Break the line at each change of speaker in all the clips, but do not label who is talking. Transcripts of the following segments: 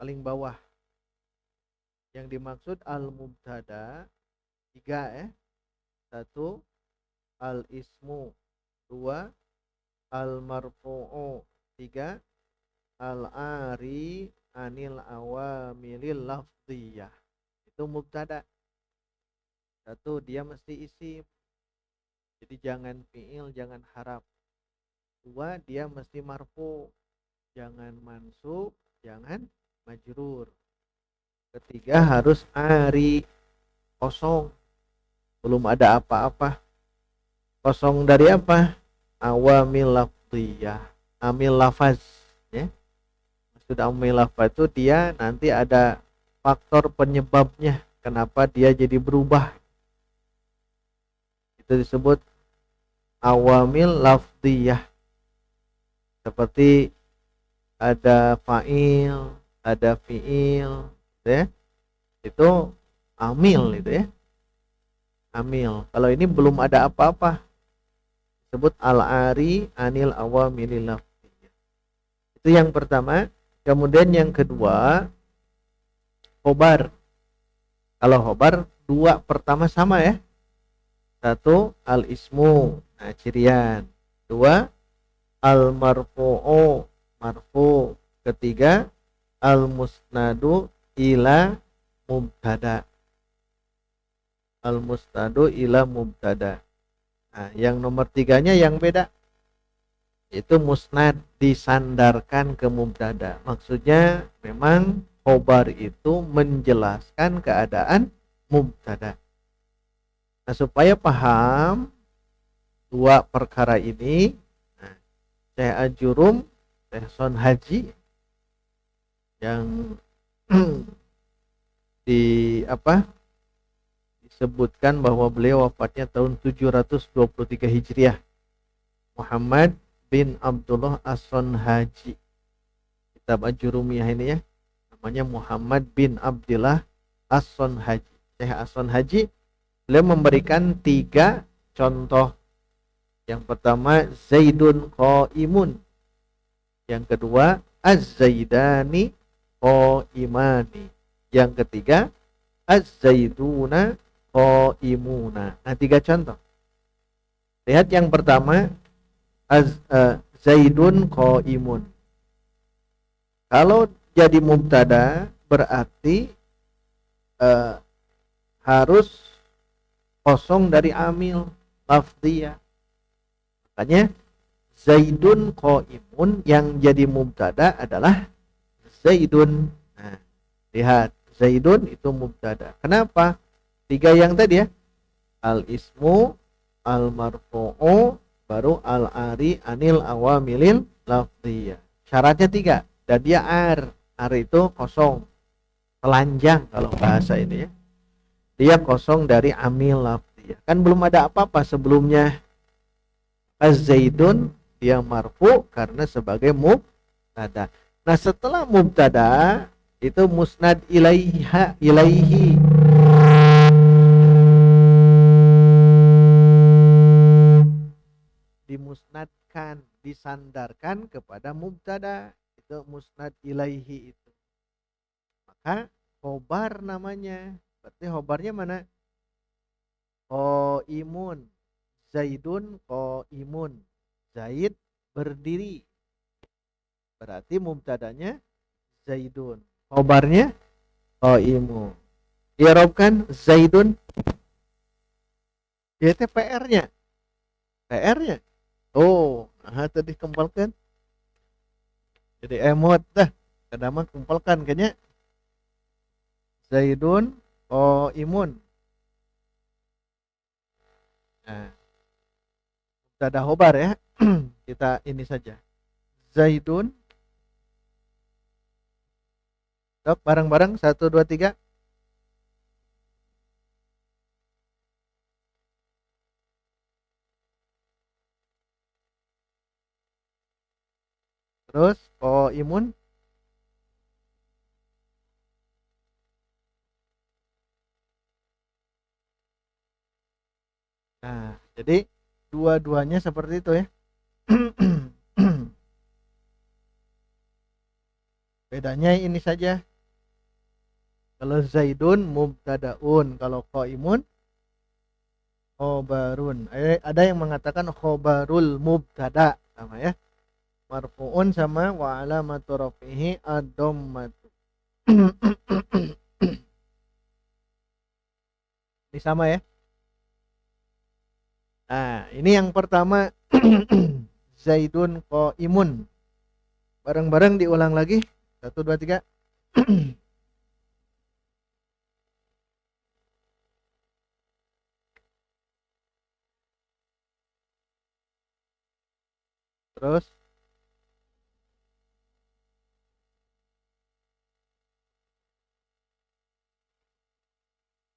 paling bawah. Yang dimaksud al-mubtada 3 ya. 1 al-ismu, 2 al-marfu'u, 3 al-ari anil awamilil lafziyah. Itu mubtada. 1 dia mesti isim. Jadi jangan fi'il, jangan haraf. 2 dia mesti marfu. Jangan mansub, jangan majrur. Ketiga harus ari, kosong. Belum ada apa-apa. Kosong dari apa? Awamil lafziyah. Amil lafaz. Ya. Maksud amil lafaz itu dia nanti ada faktor penyebabnya. Kenapa dia jadi berubah. Itu disebut awamil lafziyah. Seperti ada fa'il, ada fi'il, ya. Itu amil itu ya. Amil. Kalau ini belum ada apa-apa. Disebut al-ari anil awamilil lafziyah. Itu yang pertama. Kemudian yang kedua, khobar. Kalau khobar, 2 pertama sama ya. 1 al-ismu, nah cirian. 2 al-marfu'u, marfu. Ketiga al-musnadu ila mubtada. Al-musnadu ila mubtada. Nah, yang nomor 3-nya yang beda. Itu musnad, disandarkan ke mubtada. Maksudnya memang khobar itu menjelaskan keadaan mubtada. Nah, supaya paham 2 perkara ini, nah, Syekh Ajurum, Syekh Son Haji yang disebutkan bahwa beliau wafatnya tahun 723 Hijriah. Muhammad bin Abdullah As-Son Haji. Kitab Ajurumiyah ini ya. Namanya Muhammad bin Abdullah As-Son Haji. Syekh As-Son Haji, beliau memberikan 3 contoh. Yang pertama Zaidun qaimun. Yang kedua Az-Zaidani qaimani. Yang ketiga Az-Zaiduna qaimuna. Nah, 3 contoh. Lihat yang pertama Zaidun qaimun. Kalau jadi mubtada berarti harus kosong dari amil lafziyah. Makanya Zaidun qaimun yang jadi mubtada adalah Zaidun. Nah, lihat Zaidun itu mubtada. Kenapa? 3 yang tadi ya. Al-ismu, al-marfu'u, baru al-ari anil awamilil lafziyah. Syaratnya 3 dan dia ar itu kosong, telanjang kalau bahasa ini ya. Dia kosong dari amil lafziyah. Kan belum ada apa-apa sebelumnya. Az-Zaidun dia marfu karena sebagai mubtada. Nah, setelah mubtada itu musnad ilaihi. Dimusnadkan, disandarkan kepada mubtada. Itu musnad ilaihi itu. Maka khobar namanya. Berarti khobarnya mana? Qaimun. Zaidun qaimun. Zaid berdiri. Berarti mubtadanya Zaidun. Khobarnya qaimun. I'rabkan Zaidun. Itu PR-nya. PR-nya. Oh, tadi kempalkan. Jadi emot dah. Kadang kumpulkan kayaknya. Zaidun qaimun. Nah, mubtada khobar ya. Kita ini saja. Zaidun. Stop, bareng-bareng 1 2 3. Terus qaimun. Nah, jadi dua-duanya seperti itu ya. Bedanya ini saja. Kalau Zaidun mubtadaun, kalau qaimun khobarun. Ada yang mengatakan khobarul mubtada sama ya. Marfu'un sama wa alamatu rafihi ad-dhammatu. Ini sama ya. Nah, ini yang pertama Zaidun qaimun. Bareng-bareng diulang lagi. 1 2 3. Terus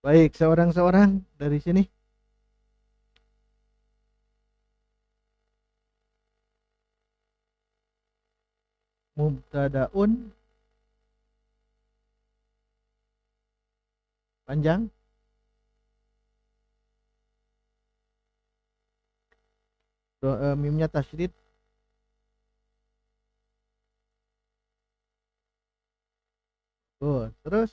baik, seorang-seorang dari sini. Mubtadaun panjang. Mimnya tasydid. Terus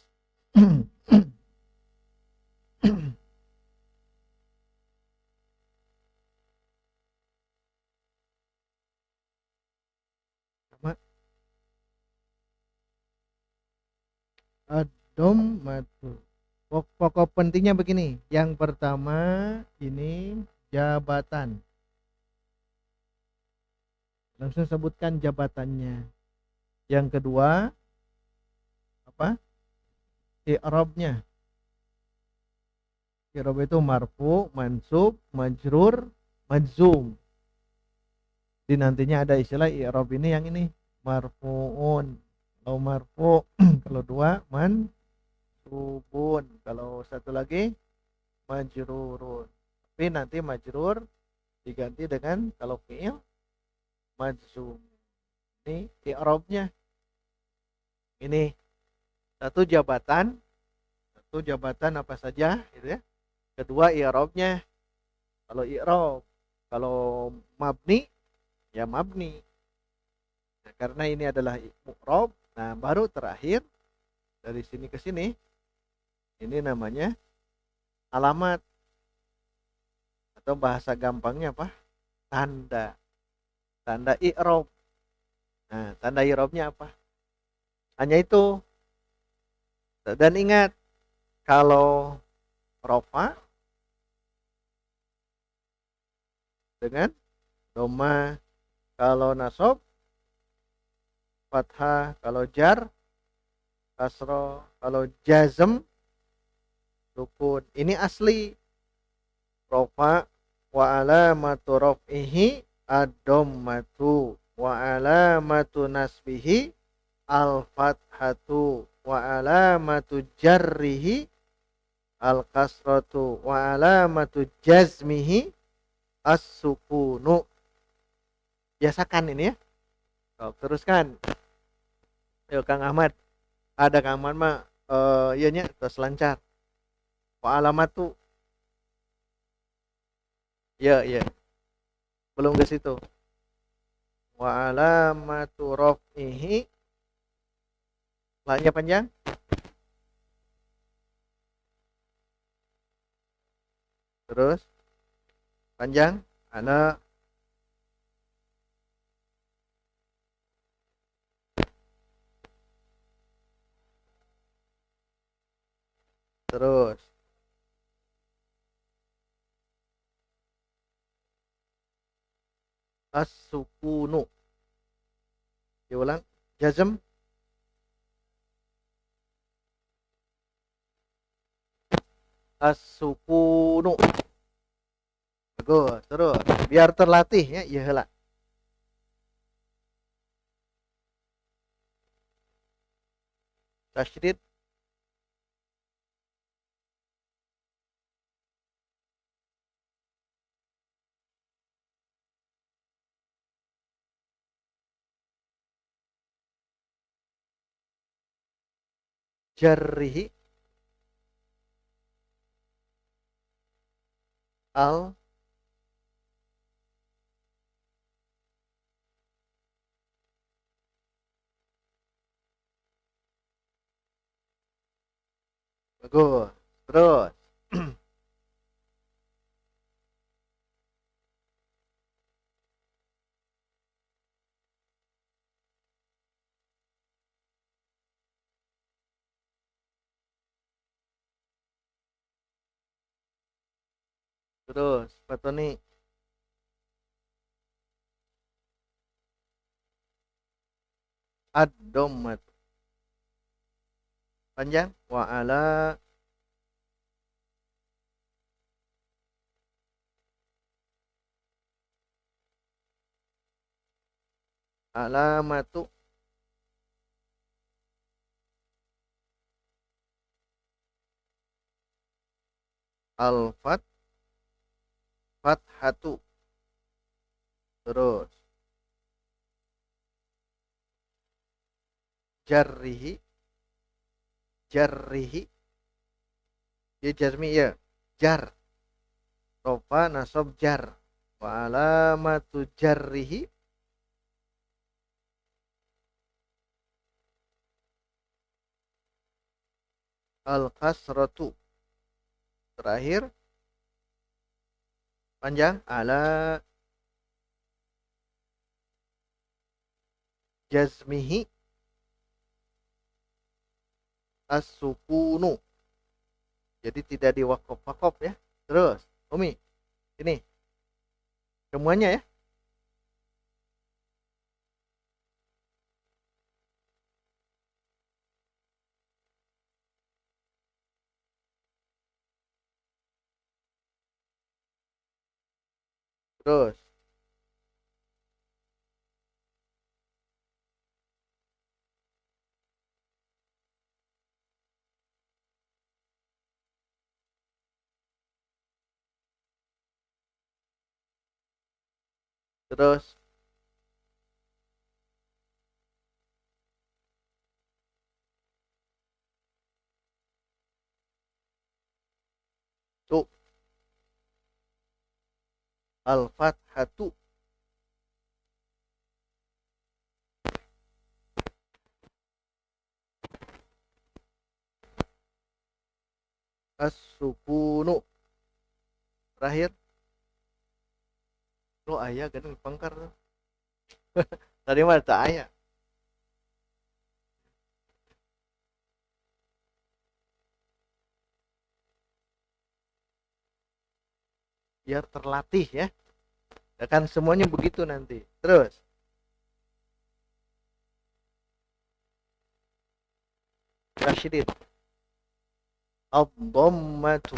sama ad-dhammatu. Pokok pentingnya begini. Yang pertama ini jabatan. Langsung sebutkan jabatannya. Yang kedua apa? I'rabnya. I'rab itu marfu, mansub, majrur, majzum. Di nantinya ada istilah i'rab ini yang ini marfuun. Kalau marfu, kalau dua mansubun, kalau satu lagi majrurun. Tapi nanti majrur diganti dengan kalau fi'il majzum. Ini i'rabnya. Ini satu jabatan apa saja gitu ya. Kedua i'rabnya. Kalau i'rab, kalau mabni ya mabni. Nah, karena ini adalah mu'rab, nah baru terakhir dari sini ke sini ini namanya alamat atau bahasa gampangnya apa? Tanda i'rab. Nah, tanda i'rabnya apa? Hanya itu. Dan ingat, kalau rofa dengan doma, kalau nasab fathah, kalau jar kasro, kalau jazm sukun. Ini asli. Rofa wa alamatu raf'ihi ad-dhammatu wa alamatu nasbihi al-fathatu wa alamatu jarrihi al-kasratu wa alamatu jazmihi as-sukunu. Biasakan ini ya. Teruskan. Ayo Kang Ahmad. Ada Kang Ahmad mah iyanya terus lancar. Wa alamatu. Ya. Belum ke situ. Wa alamatu raf'ihi. Lahnya panjang. Terus panjang. Ana terus as-sukunu. Diulang. Jazm. As-sukunu. Bagus. Terus biar terlatih ya, iya heula. Tasydid. Jarrihi al Bagus. Terus. Terus. Apa tuh nih? Ad-dommat. Panjang. Wa ala. Alamatu. Al-fat. Fathatu. Terus. Jarrihi. Jarrihi. Ya jazmi ya. Jar. Rofa nasab jar. Wa alamatu jarrihi. Al-kasratu. Terakhir. Panjang. Ala jazmihi. As-sukunu. Jadi tidak diwakaf-wakaf ya. Terus. Umi. Ini. Semuanya ya. Terus. Terus. Tuh. Al-fathatu. As-sukunu. Terakhir. Lo ayah kan pangkar. Tadi mah tak ayah. Biar terlatih ya. Akan semuanya begitu nanti. Terus. Rasyidin. Ad-dhammatu.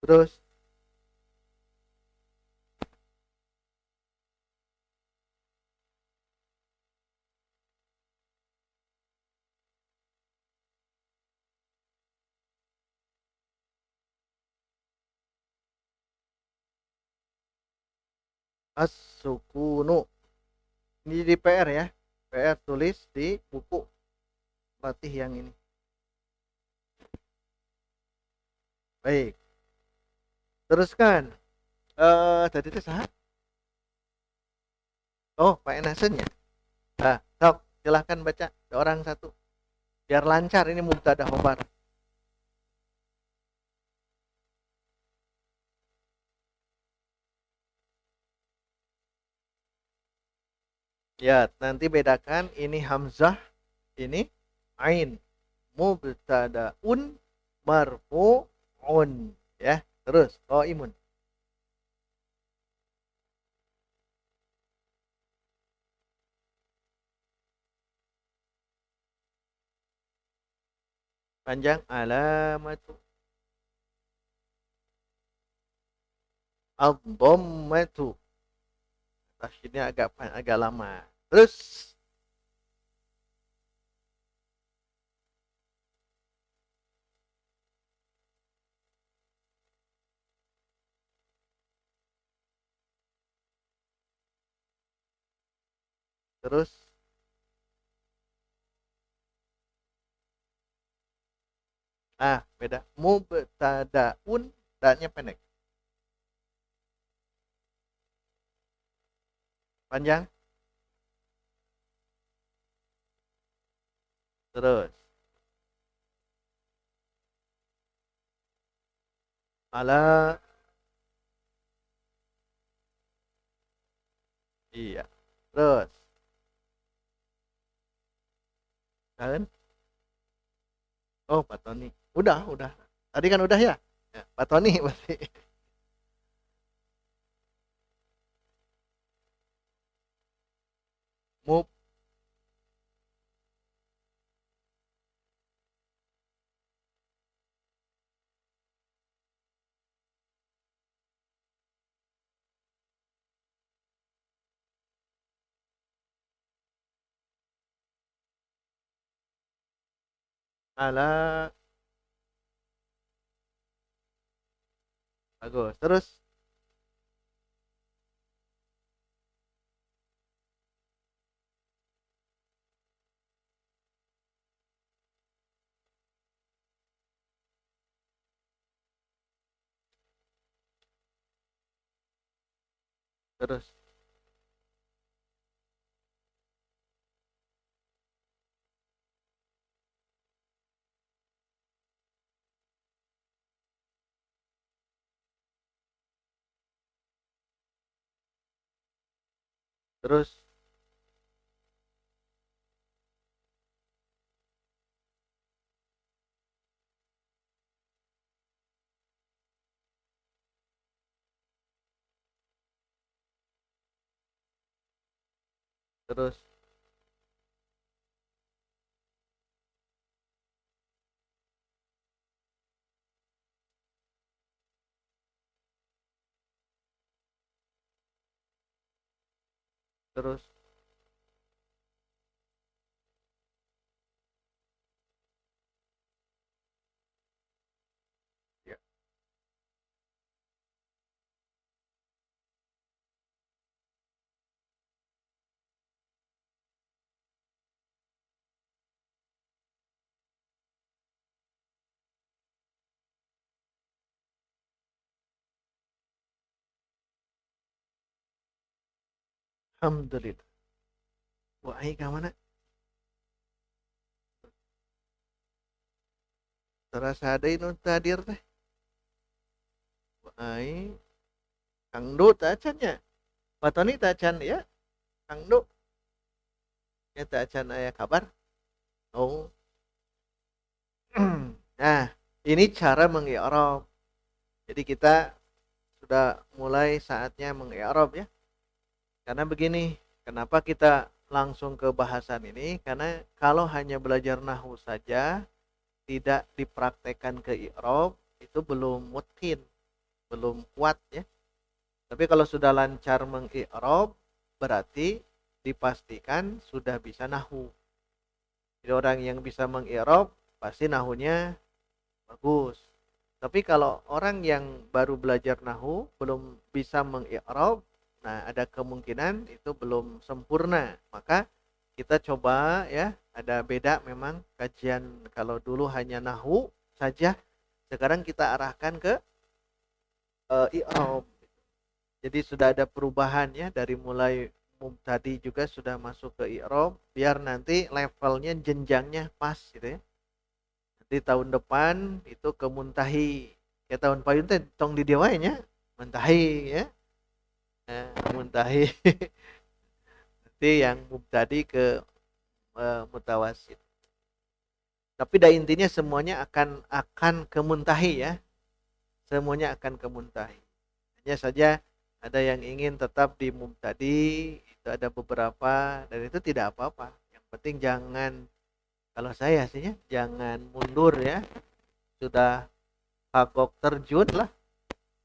Terus. As-sukunu. Ini di PR ya. PR tulis di buku latih yang ini. Baik. Teruskan. Tadi itu sah. Oh, Pak Enasen ya. Nah, sok silahkan baca orang satu. Biar lancar ini mubtada khobar. Ya, nanti bedakan ini hamzah, ini ain. Mubtadaun marfu'un. Ya, terus qaimun. Panjang alamatu ad-dhammatu. Tasydidnya agak lama. Terus terus beda. Mubtadaun Daknya pendek. Panjang. Terus. Ala. Iya. Terus. Kan? Oh, Pak Tony. Udah. Tadi kan udah ya? Ya, Pak Tony berarti. Mub. Ala. Bagus. Terus. Terus. Terus. Terus. Terus. Ya. Alhamdulillah. Wah, ini ke mana? Terasa ada ini tadir teh. Wah, ini Kang Du tacannya. Pak Tony tacan ya. Kang Du. Ya tacan ayah kabar. Oh. Nah, ini cara mengi'rab. Jadi kita sudah mulai saatnya mengi'rab ya. Karena begini, kenapa kita langsung ke bahasan ini? Karena kalau hanya belajar nahwu saja, tidak dipraktekkan ke i'rab, itu belum mungkin, belum kuat ya. Tapi kalau sudah lancar mengi'rab, berarti dipastikan sudah bisa nahwu. Jadi orang yang bisa mengi'rab, pasti nahwunya bagus. Tapi kalau orang yang baru belajar nahwu belum bisa mengi'rab, nah ada kemungkinan itu belum sempurna. Maka kita coba ya, ada beda memang kajian kalau dulu hanya nahwu saja, sekarang kita arahkan ke i'rab. Jadi sudah ada perubahan ya dari mulai tadi juga sudah masuk ke i'rab biar nanti levelnya jenjangnya pas gitu ya. Di tahun depan itu ke muntahi. Ya tahun payun teh tong di dewanya muntahi ya. Muntahi nanti yang tadi ke mutawasid. Tapi dah intinya semuanya akan ke muntahi ya. Semuanya akan ke muntahi. Hanya saja ada yang ingin tetap di mubtadi, itu ada beberapa dan itu tidak apa-apa. Yang penting jangan, kalau saya sih ya, jangan mundur ya. Sudah kagok terjun lah.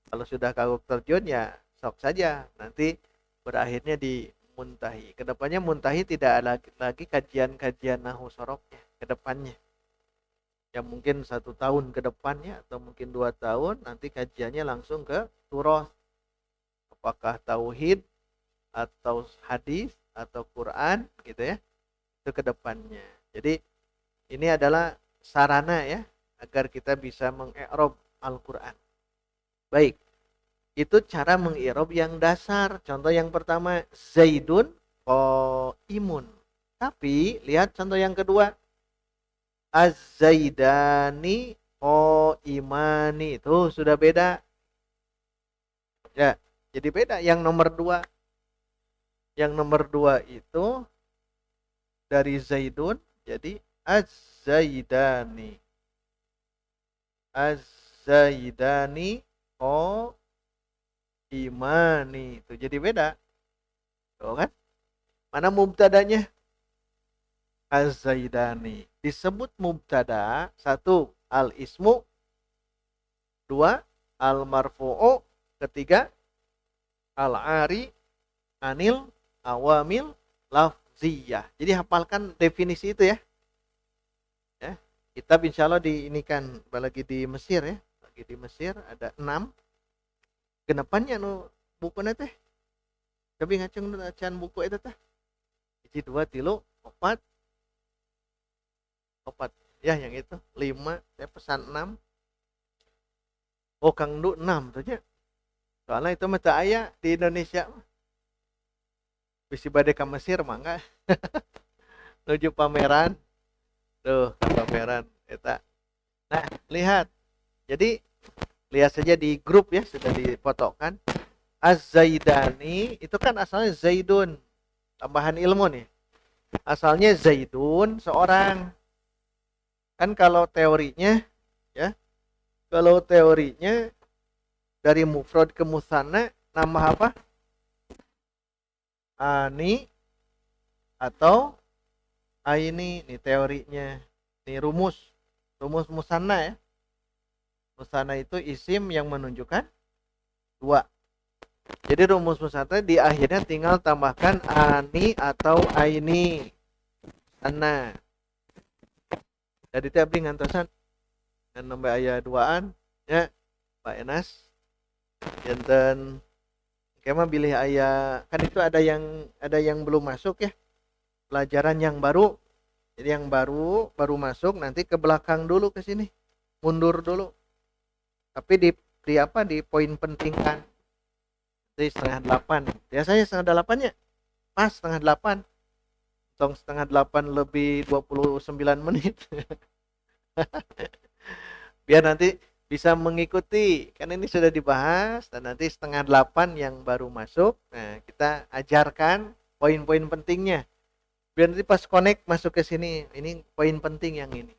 Kalau sudah kagok terjun ya sok saja. Nanti berakhirnya di muntahi. Kedepannya muntahi tidak ada lagi kajian-kajian nahu sorofnya kedepannya. Ya mungkin 1 tahun ke depannya atau mungkin 2 tahun nanti kajiannya langsung ke surah. Apakah tauhid atau hadis atau Quran gitu ya. Itu kedepannya. Jadi ini adalah sarana ya agar kita bisa mengi'rab Al-Quran. Baik, itu cara mengirob yang dasar. Contoh yang pertama, Zaidun qaimun. Tapi lihat contoh yang kedua, Az-Zaidani qaimani. Itu sudah beda. Ya, jadi beda. Yang nomor dua itu dari Zaidun jadi Az-Zaidani. Az-Zaidani qaimani. Itu jadi beda. Tuh kan? Mana mubtadanya? Az-Zaidani. Disebut mubtada, satu, al-ismu, dua, al-marfu'u, ketiga, al-ari, anil, awamil, lafziyah. Jadi hafalkan definisi itu ya. Ya. Kitab insya Allah ini kan lagi di Mesir ya. Lagi di Mesir ada 6. Genepannya nu buku teh. Tapi ngacung acan buku itu teh. 1, 2, 3, 4. Ya yang itu 5. Saya pesan 6. Oh Kang Du 6 tuh ya. Soalnya itu mah aya di Indonesia. Bisi bade ke Mesir mah enggak. Menuju pameran. Tuh, pameran eta. Nah, lihat. Jadi lihat saja di grup ya, sudah difotokan. Az-Zaidani itu kan asalnya Zaidun. Tambahan ilmu nih. Asalnya Zaidun seorang. Kan kalau teorinya ya. Kalau teorinya dari mufrad ke musanna nambah apa? Ani atau aini, nih teorinya. Nih rumus musanna ya. Musanna itu isim yang menunjukkan dua. Jadi rumus musanna di akhirnya tinggal tambahkan ani atau aini. Musanna. Jadi teh abdi ngantosan dan nambah aya duaan ya Pak Enas. Janten kema pilih aya kan itu ada yang belum masuk ya. Pelajaran yang baru. Jadi yang baru masuk nanti ke belakang dulu ke sini. Mundur dulu. Tapi di apa di poin penting kan. Jadi 7:30. Biasanya 7:30 ya. Pas 7:30. Tong 7:30 lebih 29 menit. Biar nanti bisa mengikuti. Kan ini sudah dibahas dan nanti 7:30 yang baru masuk. Nah, kita ajarkan poin-poin pentingnya. Biar nanti pas connect masuk ke sini, ini poin penting yang ini.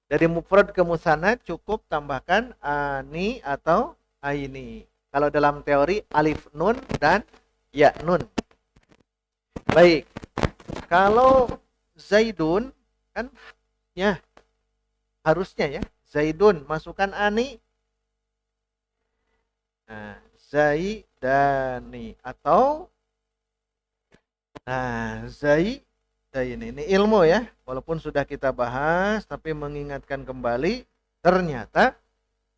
Dari mufrad ke musanna cukup tambahkan ani atau aini. Kalau dalam teori alif nun dan ya nun. Baik. Kalau Zaidun kan ya harusnya ya Zaidun masukkan ani. Nah, Zaidani atau ini ilmu ya. Walaupun sudah kita bahas tapi mengingatkan kembali ternyata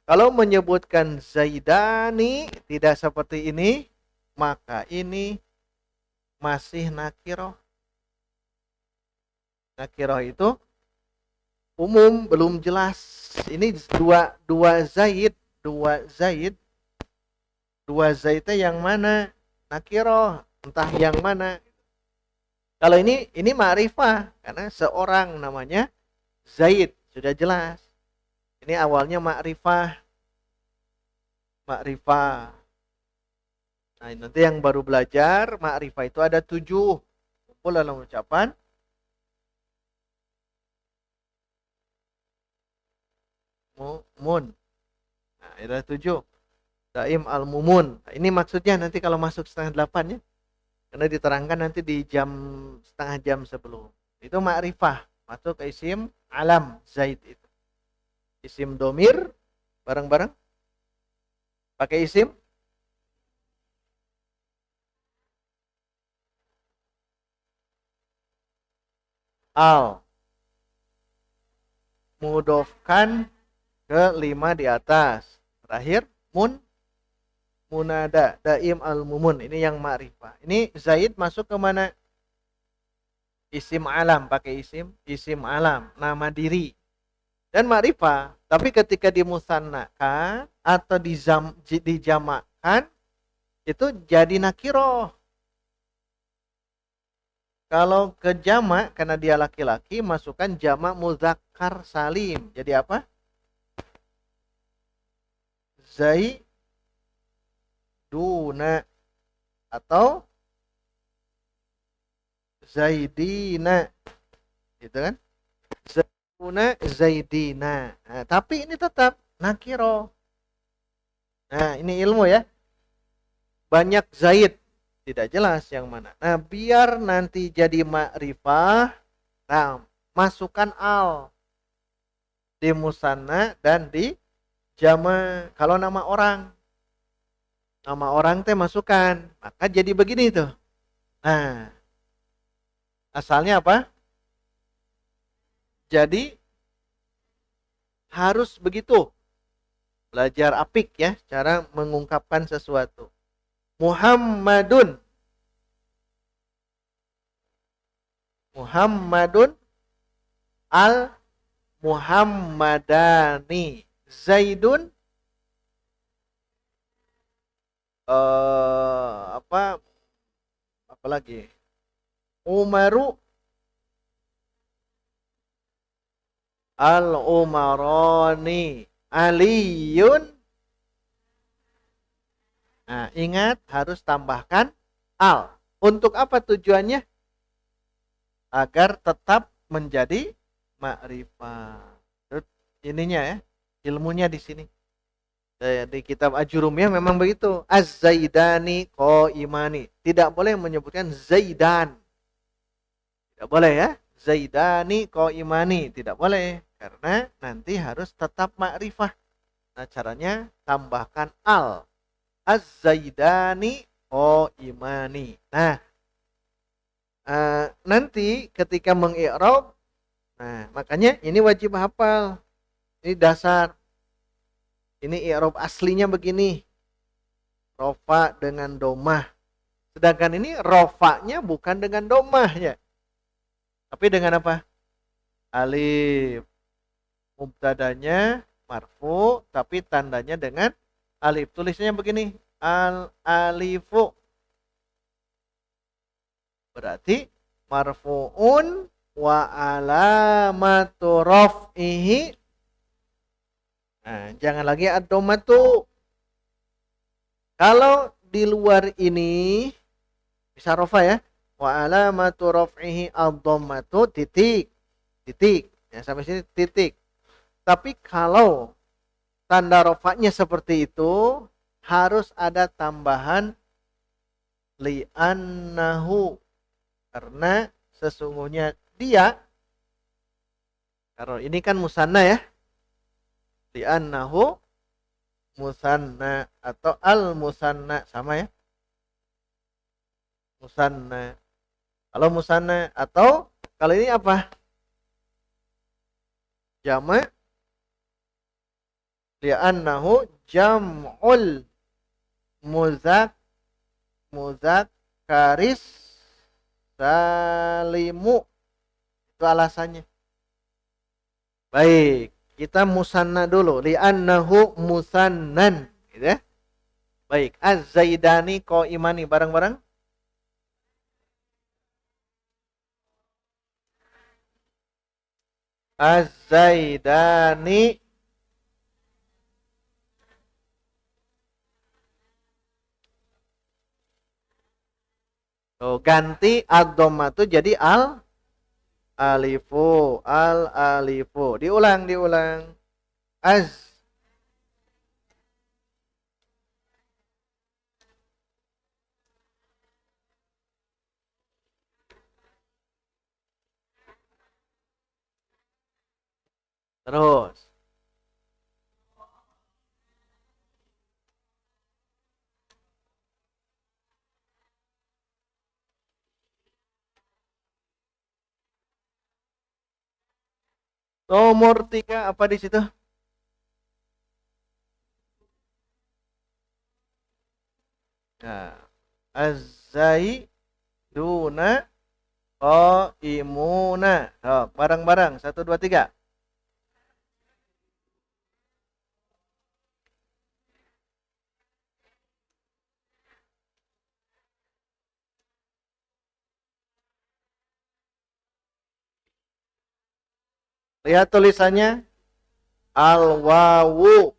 kalau menyebutkan Zaidani tidak seperti ini, maka ini masih nakiroh. Nakiroh itu umum, belum jelas. Ini dua Zaid yang mana? Nakiroh, entah yang mana. Kalau ini ma'rifah karena seorang namanya Zaid, sudah jelas. Ini awalnya ma'rifah. Nah, nanti yang baru belajar ma'rifah itu ada 7. Kumpul dalam ucapan mumun. Nah, ada 7. Daim al-mumun. Nah, ini maksudnya nanti kalau masuk 7:30 ya. Karena diterangkan nanti di setengah jam sebelum. Itu ma'rifah. Masuk ke isim alam Zaid itu. Isim domir bareng-bareng. Pakai isim al. Mudofkan ke 5 di atas. Terakhir munada daim al-mumun. Ini yang ma'rifah. Ini Zaid masuk ke mana? Isim alam, pakai isim alam, nama diri. Dan ma'rifah Tapi ketika dimusannakan atau dijamakkan itu jadi nakiroh. Kalau ke jamak karena dia laki-laki masukkan jamak muzakkar salim. Jadi apa? Zaiduna atau Zaidina. Gitu kan? Zaiduna, Zaidina. Nah, tapi ini tetap nakiro. Nah, ini ilmu ya. Banyak Zaid. Tidak jelas yang mana. Nah, biar nanti jadi ma'rifah, nah, masukkan al di musanna dan di jama. Kalau nama orang teh masukkan, maka jadi begini tuh. Nah, asalnya apa? Jadi harus begitu. Belajar apik ya, cara mengungkapkan sesuatu. Muhammadun. Muhammadun al Muhammadani. Zaidun apa lagi? Umaru al Umaroni. Aliyun. Nah, ingat harus tambahkan al. Untuk apa tujuannya? Agar tetap menjadi ma'rifah. Ininya ya, ilmunya di sini. Di kitab Ajurumiyah memang begitu. Az-Zaidani qaimani. Tidak boleh menyebutkan Zaidan. Tidak boleh ya. Zaidani qaimani. Tidak boleh. Karena nanti harus tetap ma'rifah. Nah, caranya tambahkan al. Az-Zaidani qaimani. Nah, nanti ketika mengi'rab, nah makanya ini wajib hafal. Ini dasar. Ini i'rab aslinya begini. Rofa dengan domah. Sedangkan ini rofanya bukan dengan domah ya. Tapi dengan apa? Alif. Mubtadanya marfu, tapi tandanya dengan alif. Tulisnya begini. Al-alifu. Berarti marfu'un wa alamatu raf'ihi. Nah, jangan lagi ad-dhammatu. Kalau di luar ini bisa rofa ya. Wa alamatu raf'ihi ad-dhammatu titik. Titik. Ya, sampai sini titik. Tapi kalau tanda rofanya seperti itu harus ada tambahan li'annahu. Karena sesungguhnya dia, kalau ini kan musanna ya. Li'annahu musanna atau al-musanna sama ya. Musanna. Kalau musanna atau kalau ini apa? Jama' li'annahu jam'ul muzakkaris salimu. Itu alasannya. Baik. Kita musanna dulu. Li'annahu musannan. Gitu ya. Baik. Az-Zaidani qaimani. Bareng-bareng. Az-Zaidani. Tuh, ganti ad-dhammatu jadi al-alifu. Al-alifu. Diulang. Az. Terus. Nomor 3 apa di situ? Nah, az-zaiduna qaimuna. Oh, bareng-bareng 1 2 3. Lihat tulisannya al-wawu.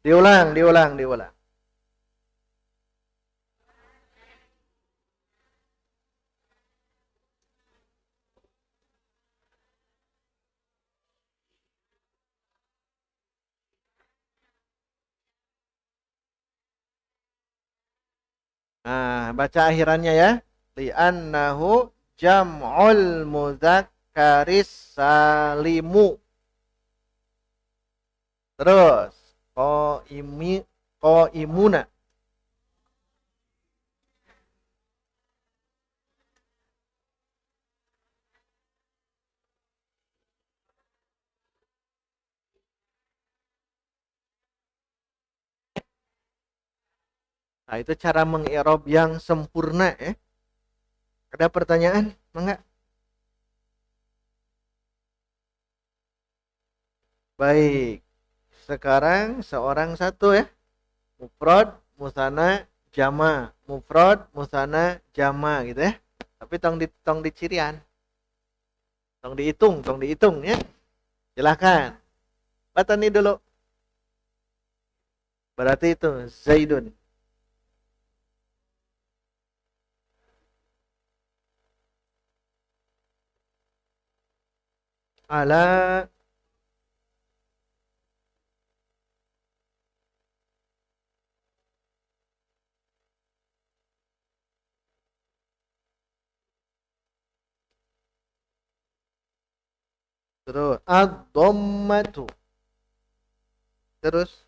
Diulang, diulang, diulang. Nah, baca akhirannya ya. Li'annahu jam'ul mudzakkaris salimu. Terus qaimuna. Nah, itu cara mengi'rab yang sempurna ya. Ada pertanyaan? Enggak? Baik. Sekarang seorang satu ya. Mufrad, musana, jama. Mufrad, musana, jama gitu ya. Tapi tong dicirian. Tong dihitung ya. Silahkan. Batani dulu. Berarti itu Zaidun. Ala. Terus ad-dhammatu. Terus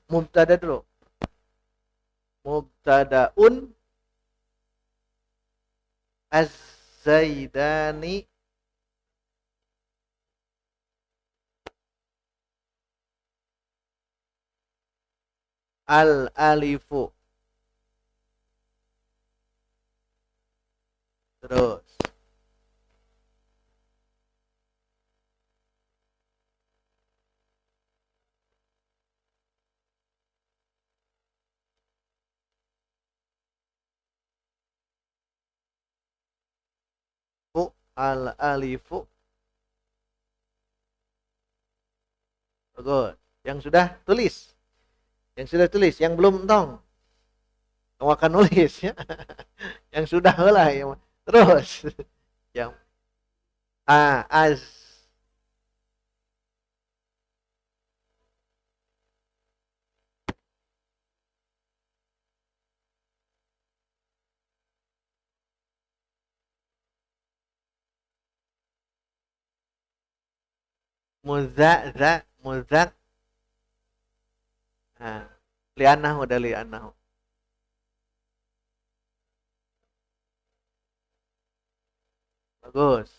mubtada dulu. Mubtadaun az-zaidani al-alifu. Terus fu al-alifu. Bagus. Yang sudah tulis. Yang sudah tulis, yang belum tong. Kamu akan nulis ya. Yang sudah lah ya. Terus yang az muzak. Nah, li'annahu udah li'annahu. Bagus.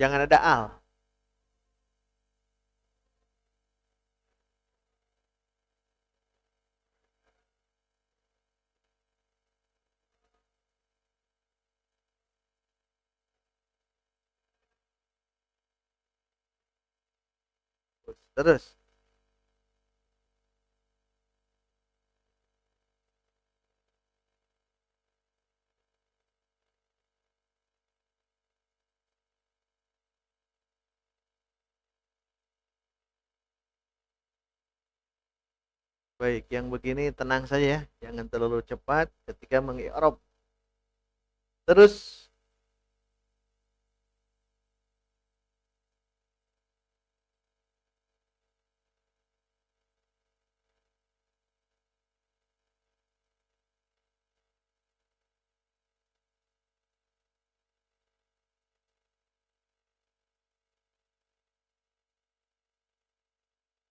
Jangan ada al. Terus. Baik, yang begini tenang saja ya. Jangan terlalu cepat ketika mengi'rab. Terus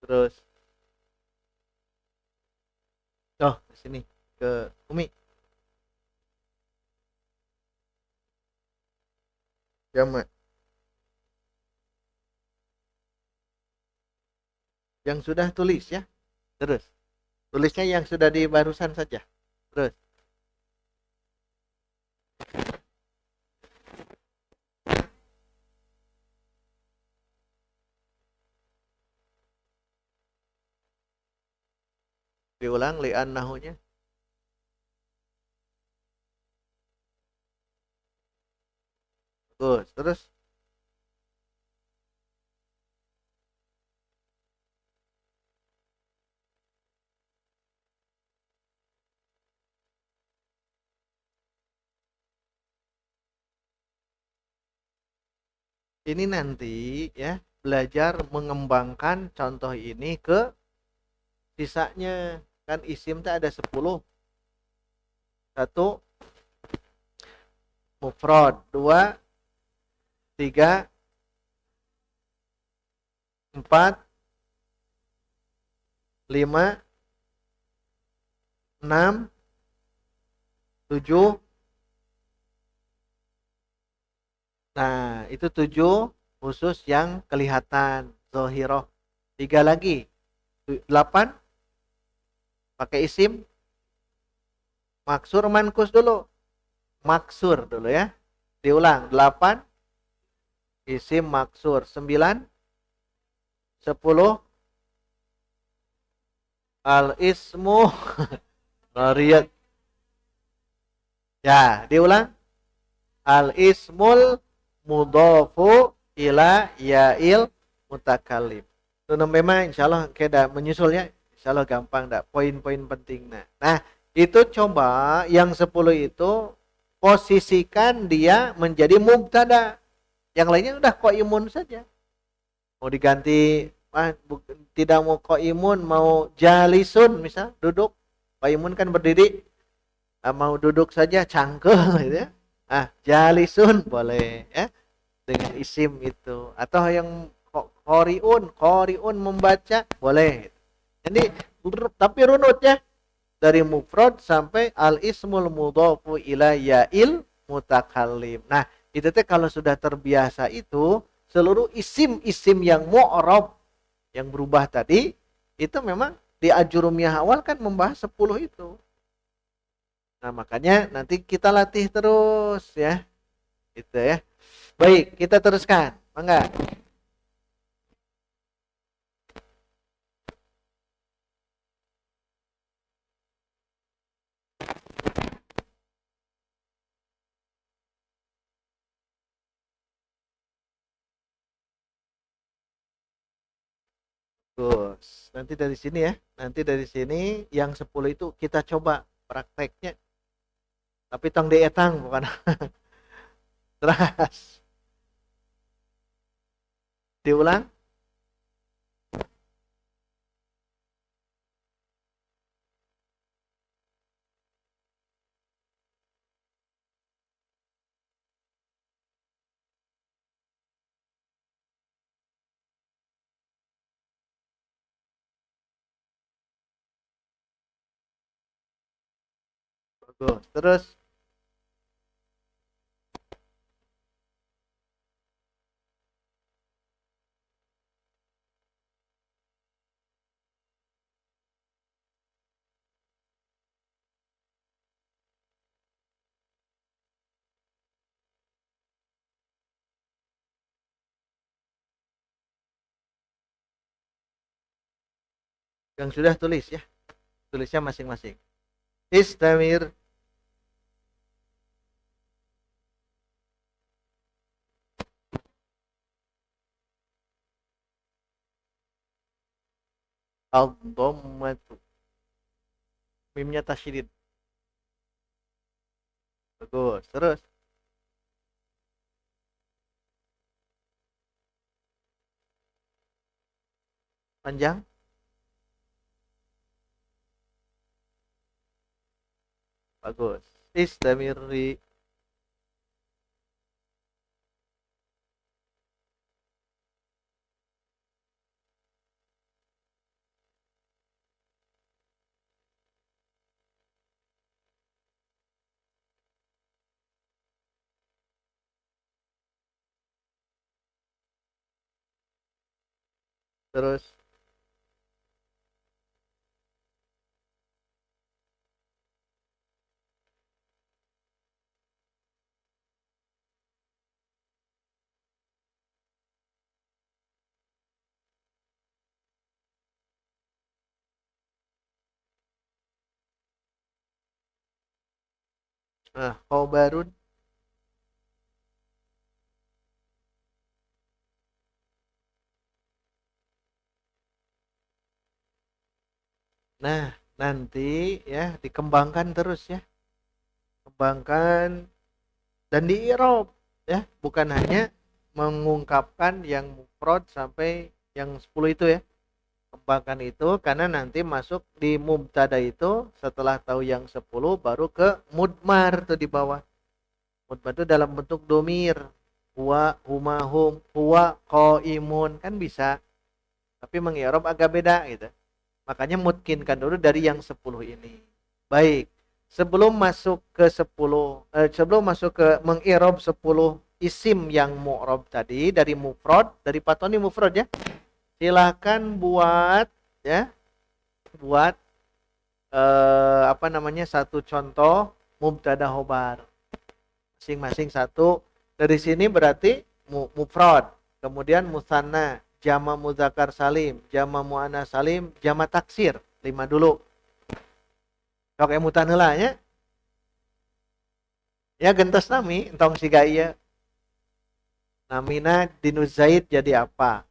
terus oh, ke sini ke Umi. Jamak. Yang sudah tulis ya. Terus. Tulisnya yang sudah di barusan saja. Terus. Diulang li'annahunya. Bagus. Terus ini nanti ya belajar mengembangkan contoh ini ke sisanya. Kan isim itu ada 10. Satu mufrad, dua, tiga, empat, lima, enam, tujuh. Nah, itu 7 khusus yang kelihatan zohiroh. 3 lagi, 8 pakai isim maksur mankus dulu. Maksur dulu ya. Diulang, 8 isim maksur, 9, 10 al ismu riyad. Ya, diulang. Al ismul mudhofu ila ya'il mutakallim. Itu memang insyaallah keda menyusulnya insyaallah gampang dak poin-poin penting. Nah, itu coba yang 10 itu posisikan dia menjadi mubtada. Yang lainnya udah qaimun saja. Mau diganti tidak mau qaimun, mau jalisun misal duduk. Qaimun kan berdiri. Mau duduk saja cangkel gitu ya. Jalisun boleh ya dengan isim itu atau yang qoriun membaca boleh. Jadi tapi runut ya dari mufrad sampai al ismul mudhofu ila ya'il mutakallim. Nah, itu teh kalau sudah terbiasa itu seluruh isim-isim yang mu'rab yang berubah tadi itu memang di ajurumiyah awal kan membahas 10 itu. Nah, makanya nanti kita latih terus ya. Gitu ya. Baik, kita teruskan. Mangga. Terus, nanti dari sini ya. Nanti dari sini yang 10 itu kita coba prakteknya. Tapi tong dietang bukan. Terus diulang. Bagus. Terus yang sudah tulis ya. Tulisnya masing-masing. Istamir. Al-dhammatu. Mimnya tasydid. Bagus. Terus panjang. Bagus. Istamiri. Terus Nah, khobarun. Nah, nanti ya dikembangkan terus ya. Kembangkan dan di i'rab ya, bukan hanya mengungkapkan yang mufrad sampai yang 10 itu ya. Kembangkan itu karena nanti masuk di mubtada itu setelah tahu yang 10 baru ke mudmar tuh di bawah. Mudmar itu dalam bentuk domir. Huwa, huma, hum, huwa, qaimun kan bisa. Tapi mengi'rab agak beda gitu. Makanya mungkinkan dulu dari yang 10 ini. Baik. Sebelum masuk ke 10, sebelum masuk ke mengi'rab 10 isim yang mu'rab tadi dari mufrad, dari patoni mufrad ya. Silakan buat ya, buat apa namanya satu contoh mubtada khobar. Masing-masing satu. Dari sini berarti mufrad, kemudian musanna, jama muzakkar salim, jama muannas salim, jama taksir. 5 dulu. Sok emutan heula nya. Ya gentos nami entong siga ieu. Namina dinu Zaid jadi apa?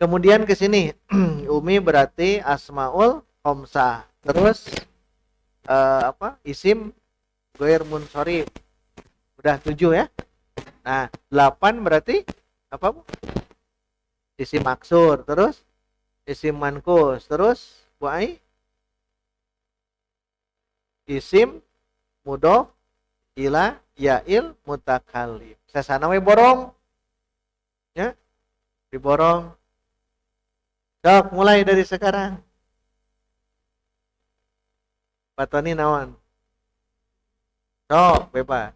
Kemudian ke sini Umi berarti asmaul khamsah. Terus apa? Isim ghair munsharif. Udah 7 ya. Nah, 8 berarti apa, Bu? Isim maksur, terus isim mankus, terus Bu Ai isim mudhof ila ya'il mutakallim. Sasana we borong. Ya, diborong. Sok mulai dari sekarang. Patoni naon? Sok bebas.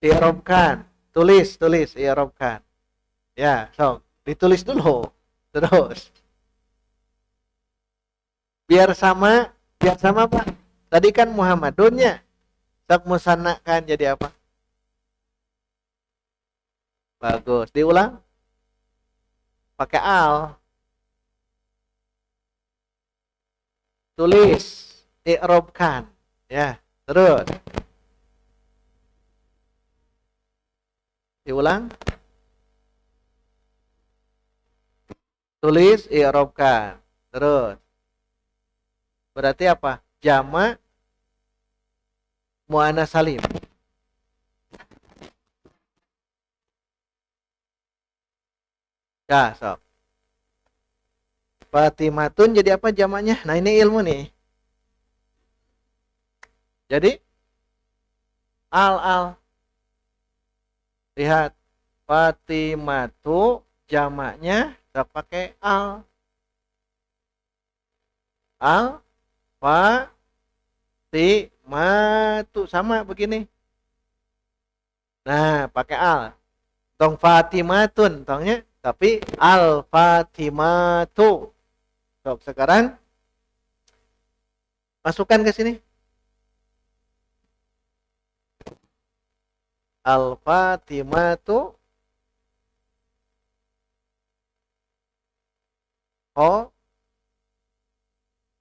I'rabkan. Tulis i'rabkan. Ya, sok ditulis dulu. Terus biar sama Pak. Tadi kan Muhammadunnya. Sok musanna kan jadi apa? Bagus. Diulang. Pakai al. Tulis. I'rabkan. Ya, terus. Diulang. Tulis, i'rabkan. Terus. Berarti apa? Jama muannas salim. Ya, sok. Fatimatun jadi apa jamaknya? Nah, ini ilmu nih. Jadi al. Lihat. Fatimatu jamaknya sok pakai al. Al Fatimatu sama begini. Nah, pakai al. Tong Fatimatun tongnya, tapi al Fatimatu. Sok sekarang masukkan ke sini. Al Fatimatu. Oh.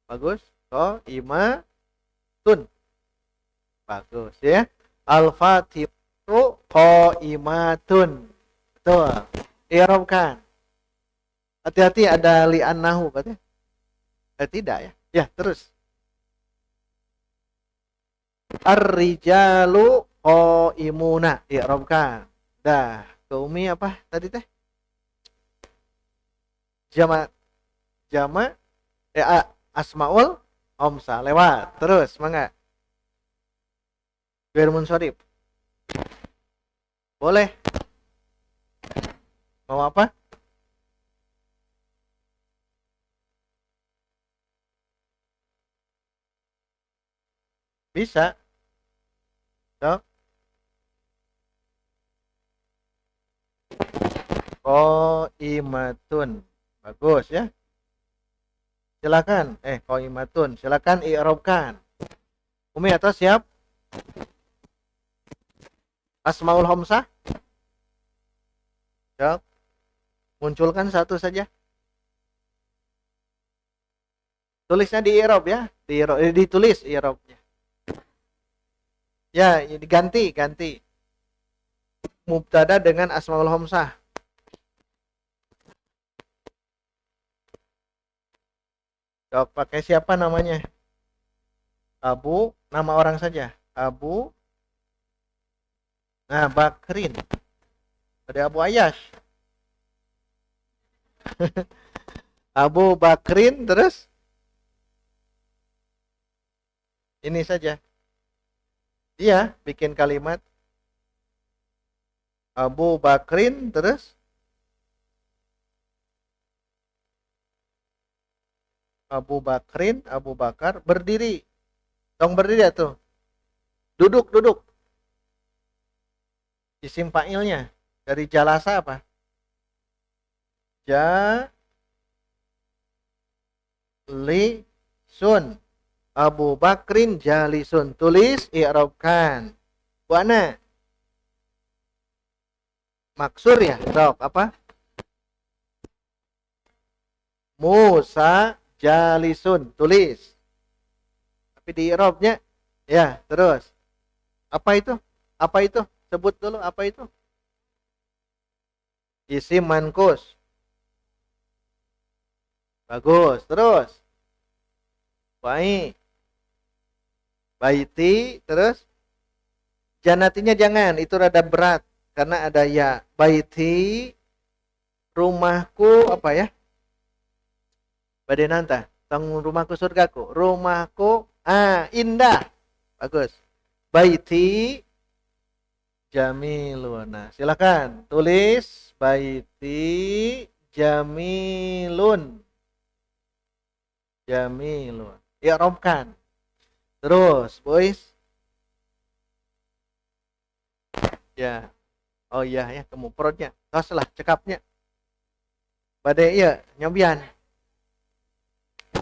Bagus. Oh, imatun. Bagus ya. Al Fatimatu qaimatun. Betul. I'rabkan. Hati-hati ada li'annahu berarti. Tidak ya. Ya, terus. Ar-rijalu qaimuna. I'rabkan. Dah, ke Umi apa tadi teh? Jama asmaul omsa lewat. Terus, mangga. Ghair munsharif. Boleh. Mau apa? Bisa. Sok. Qaimatun. Bagus ya. Silakan. Qaimatun. Silakan i'rabkan. Umi atas siap? Asmaul khamsah. Sok. Munculkan satu saja. Tulisnya di i'rab ya. Ditulis i'rabnya. Ya, ganti mubtada dengan asmaul khamsah. Coba pakai siapa namanya? Abu, nama orang saja. Abu, nah Bakrin. Ada Abu Ayyash. Abu Bakrin, terus ini saja. Iya, bikin kalimat Abu Bakrin, terus Abu Bakrin, Abu Bakar, berdiri. Dong berdiri ya tuh. Duduk. Isim fa'ilnya dari jalasa apa? Jalisun. Abu Bakrin jalisun. Tulis i'rabkan. Buana. Maksur ya? Sok apa? Musa jalisun. Tulis. Tapi di i'rabnya ya, terus. Apa itu? Apa itu? Sebut dulu apa itu? Isim mankus. Bagus. Terus. Baik. Baiti, terus janatinya jangan, itu rada berat karena ada ya. Baiti, rumahku apa ya? Badenanta, tang rumahku surgaku. Rumahku indah. Bagus. Baiti jamilun. Nah, silakan tulis baiti jamilun. Jamilun. Ya, romkan. Terus, boys. Ya. Oh iya ya, kemuprotnya. Tos lah cekapnya. Pada iya, nyobian.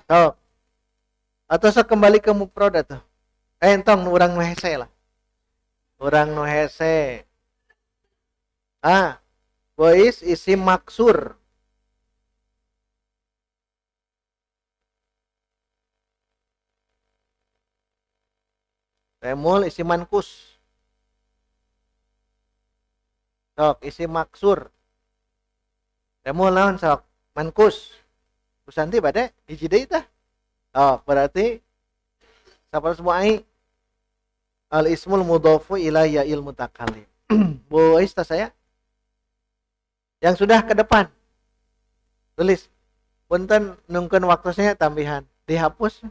So. Atau sok kembali ke muprod atau. Entong urang nu hese lah. Urang nu hese. Boys isi maksur. Remul isi mankus. Sok isi maksur. Remul naon sok mankus. Busanti pada hiji deui tah. Oh, berarti sapal semua ai al ismul mudhofu ila ya'il mutakallim. Boys tas saya. Yang sudah ke depan. Tulis. Punten nungkeun waktunya tambihan. Dihapus.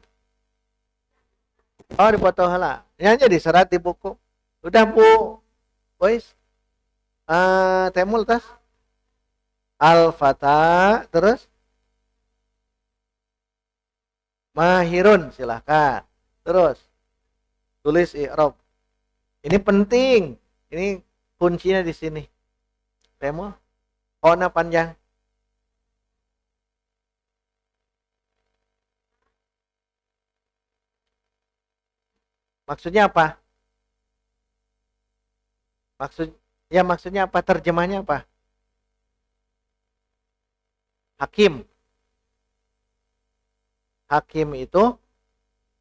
Oh, dipoto heula. Ya jadi serat di buku. Udah, Bu. Boys. Temul tas. Al-Fata, terus Mahirun, silahkan. Terus tulis i'rab. Ini penting. Ini kuncinya di sini. Temul. Ona panjang. Maksudnya apa? Maksudnya apa? Terjemahnya apa? Hakim. Hakim itu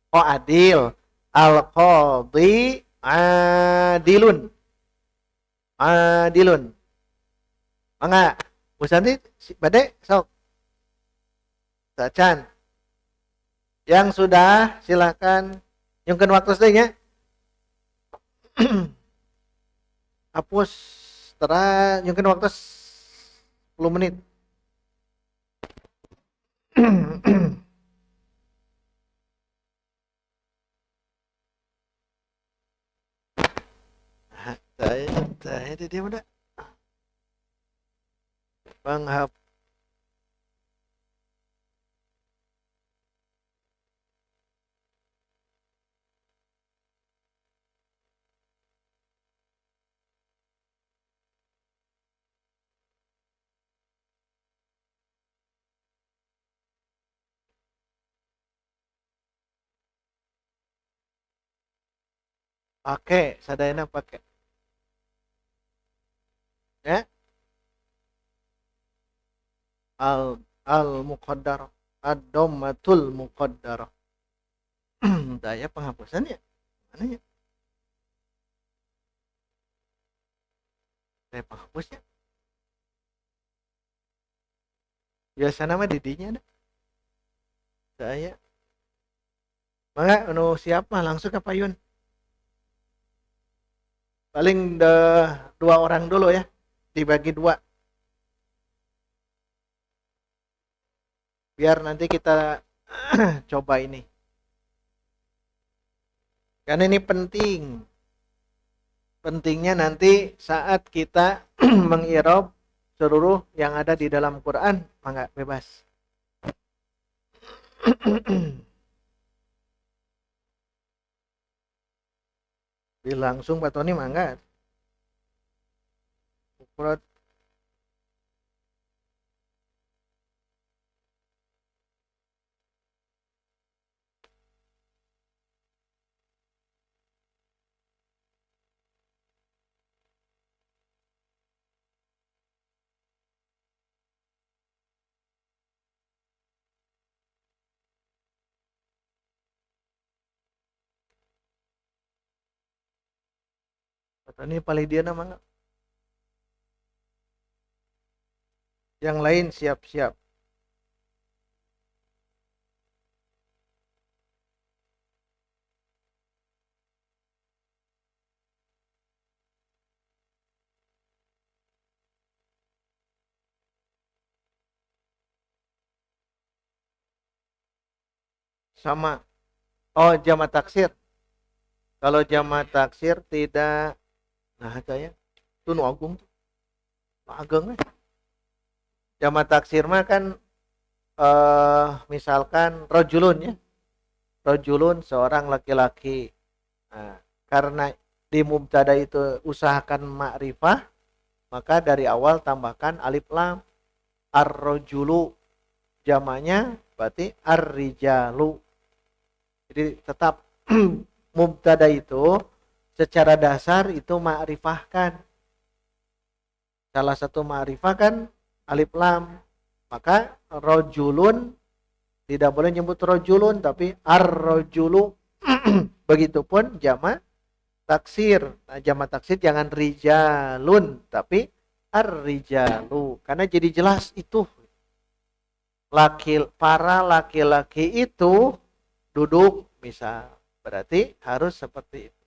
adil. Al-qadhi adilun. Adilun. Mangga. Busanti bade sok. Sacan. Yang sudah silakan nyungkeun waktu sedenya. Hapus tera nyungkeun waktu 10 menit. Saya dia udah penghap. Pakai, sadayana pakai. Ya. Al muqaddar. Ad-dhammatul muqaddar. Daya penghapusannya. Mana ya? Teh penghapusnya. Biasa nama didinya ada. Saya. Maka siap mah langsung ke payun. Paling dua orang dulu ya. Dibagi dua. Biar nanti kita coba ini. Karena ini penting. Pentingnya nanti saat kita mengirob seluruh yang ada di dalam Quran, maka bebas. Langsung Pak Tony mangga. Mufrad Pak Tony paling dia mangga. Yang lain siap-siap. Sama. Oh, jamak taksir. Kalau jamak taksir tidak, nah saya itu nu agung tuh. Ageng eh. Jamak taksir mah kan misalkan rojulun ya. Rojulun seorang laki-laki. Nah, karena di mubtada itu usahakan ma'rifah, maka dari awal tambahkan alif lam. Ar-rojulu jamaknya berarti ar-rijalu. Jadi tetap mubtada itu secara dasar itu ma'rifahkan. Salah satu ma'rifah kan alif lam. Maka rojulun tidak boleh nyebut rojulun tapi ar-rojulu. Begitupun jamak taksir. Nah, jamak taksir jangan rijalun tapi ar-rijalu. Karena jadi jelas itu para laki-laki itu duduk misal. Berarti harus seperti itu.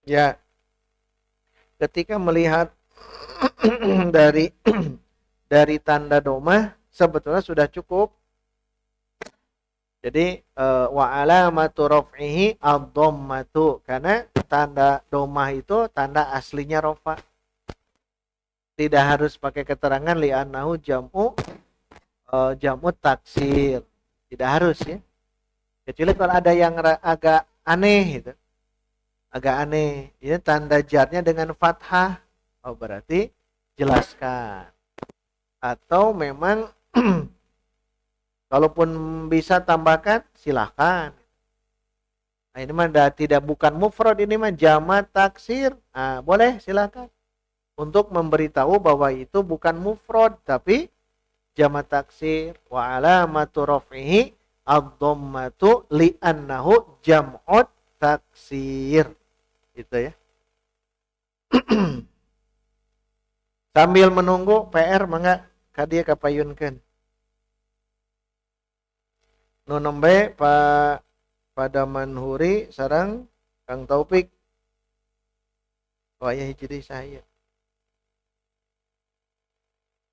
Ya, ketika melihat dari dari tanda domah sebetulnya sudah cukup. Jadi wa alamatu raf'ihi ad-dhammatu karena tanda domah itu tanda aslinya rofa. Tidak harus pakai keterangan li'annahu jam'u taksir. Tidak harus ya. Kecuali kalau ada yang agak aneh gitu. Agak aneh. Ini tanda jarnya dengan fathah. Oh berarti jelaskan. Atau memang kalaupun bisa tambahkan silahkan. Nah, ini mah tidak bukan mufrad, ini mah jamak taksir. Nah, boleh silakan. Untuk memberitahu bahwa itu bukan mufrad tapi jamak taksir. Wa alamatu raf'ihi ad-dhammatu li'annahu jam'ut taksir. Gitu ya. Sambil menunggu PR mangga kadia kapayunkeun. Nu nembe Pak pada Manhuri sarang Kang Taufik. Oh ya hiji deui saya.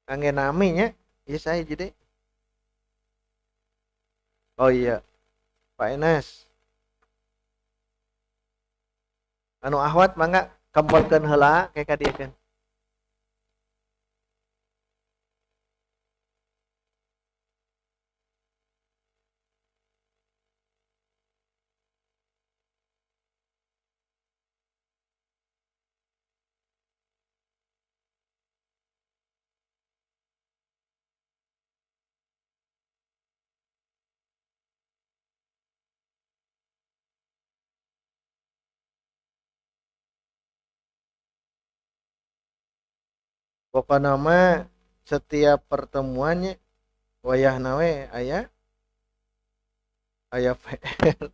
Angge nami nya, ieu saya hiji deui. Oh iya, Pak Enes. Anu ahwat mangga kempolkeun heula ke kadiekeun. Pokoknya mah setiap pertemuannya wayah nawe aya PR.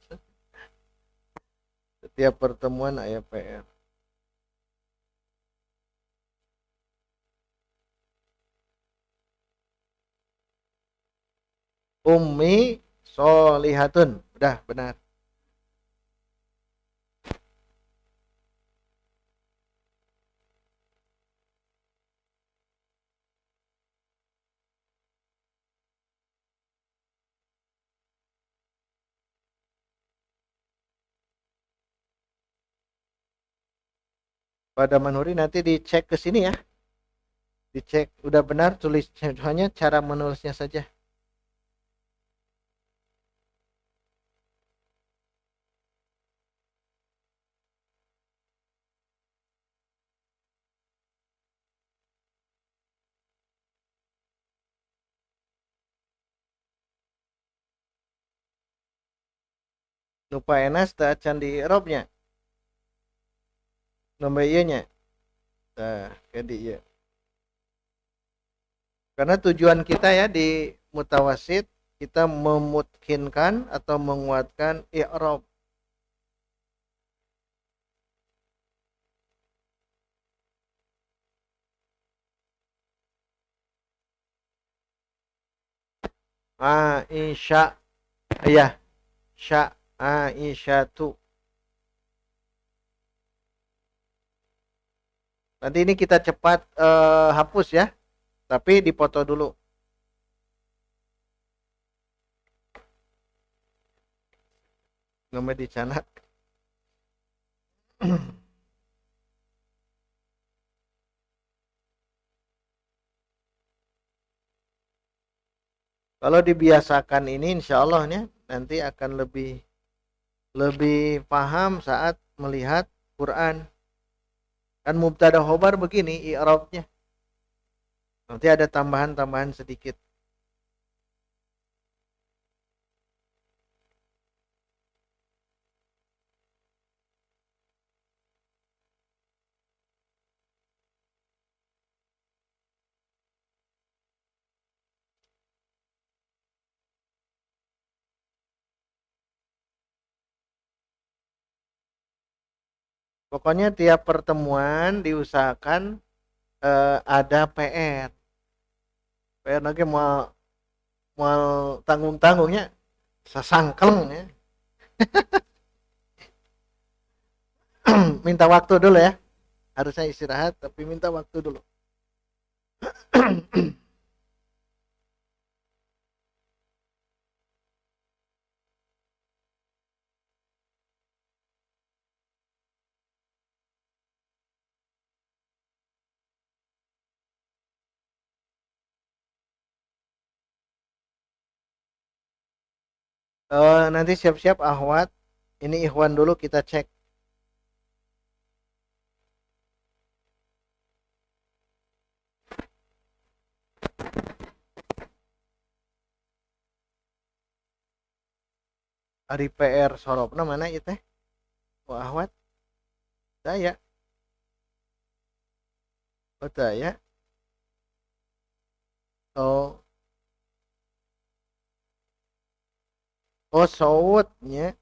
Setiap pertemuan aya PR. Ummi solihatun. Udah benar. Pada Manuri nanti dicek ke sini ya. Dicek udah benar tulis hanya cara menulisnya saja. Lupa enas teh can di Eropnya. Nomor ieu nya. Tah, ke di ieu. Karena tujuan kita ya di mutawasid kita memutkinkan atau menguatkan i'rab. Aisyah, iya, sya Aisyatu. Nanti ini kita cepat hapus ya, tapi dipoto dulu. Nomor dicanak. Kalau dibiasakan ini insya Allah ya, nanti akan lebih lebih paham saat melihat Quran. Kan mubtada khobar begini i'rabnya. Nanti ada tambahan-tambahan sedikit. Pokoknya tiap pertemuan diusahakan ada PR. PR lagi mau tanggung-tanggungnya sasangkeleng ya. Minta waktu dulu ya. Harusnya istirahat tapi minta waktu dulu. Nanti siap-siap Ahwat. Ini Ikhwan dulu kita cek. Ari PR sorobna mana ya teh? Oh Ahwat. Saya. Oh saya. Oh. Oh sowutnya.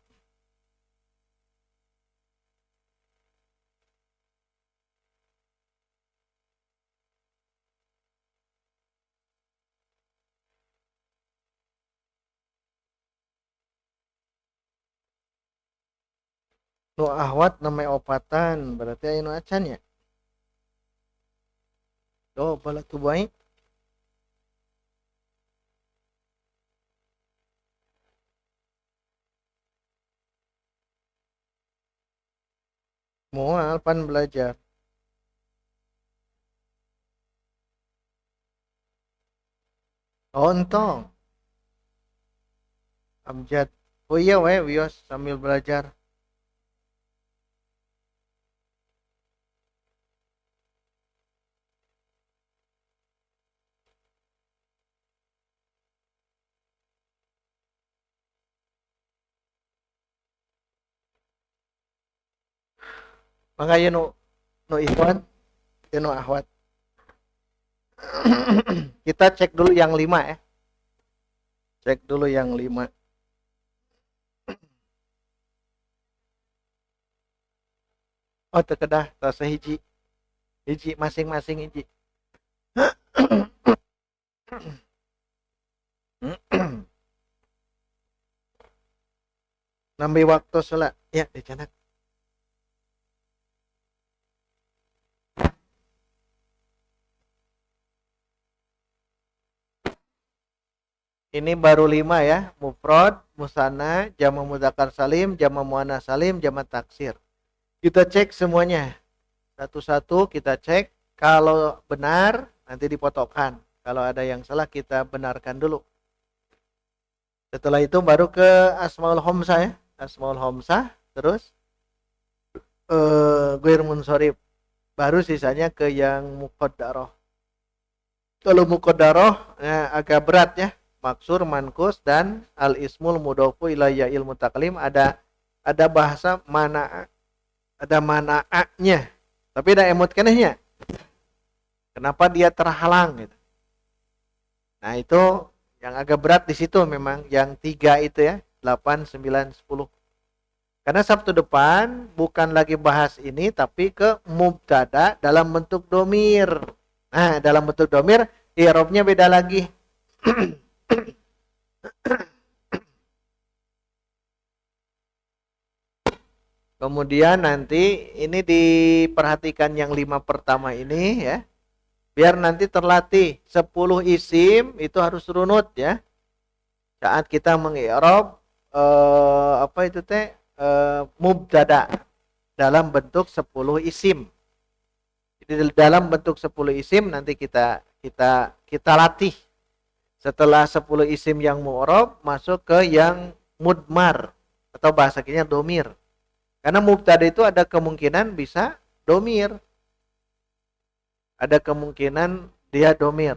Nu Ahwat namanya opatan. Berarti anu acan ya. Oh bala tu baik. Moal pan belajar. Oh entong. Amjad. Oh iya we wios sambil belajar. Makanya nu Ikhwan, nu Ahwat. Kita cek dulu yang 5 ya. Cek dulu yang 5. Oh, terkedah rasa hiji. Hiji masing-masing hiji. Nambi waktu sholat. Ya, dicanak. Ini baru 5 ya. Mufrad, musanna, jamak mudzakkar salim, jamak muannats salim, jamak taksir. Kita cek semuanya. Satu-satu kita cek. Kalau benar, nanti dipotokkan. Kalau ada yang salah, kita benarkan dulu. Setelah itu baru ke Asmaul Homsah ya. Asmaul Homsah. Terus Ghair Munsorib. Baru sisanya ke yang Muqaddarah. Kalau Muqaddarah agak berat ya. Maksur, mankus, dan al-ismul mudhofu ilayya ilmu taklim. Ada bahasa mana, ada mana'nya. Tapi ada emot kenehnya. Kenapa dia terhalang gitu. Nah itu yang agak berat di situ memang yang 3 itu ya, 8, 9, 10. Karena Sabtu depan bukan lagi bahas ini tapi ke mubtada dalam bentuk domir. Nah dalam bentuk domir i'rabnya beda lagi. Kemudian nanti ini diperhatikan yang 5 pertama ini ya. Biar nanti terlatih 10 isim itu harus runut ya. Saat kita mengi'rab apa itu teh mubtada dalam bentuk 10 isim. Jadi dalam bentuk 10 isim nanti kita latih. Setelah 10 isim yang mu'rab masuk ke yang mudmar atau bahasa kinya domir. Karena mubtada itu ada kemungkinan bisa domir. Ada kemungkinan dia domir.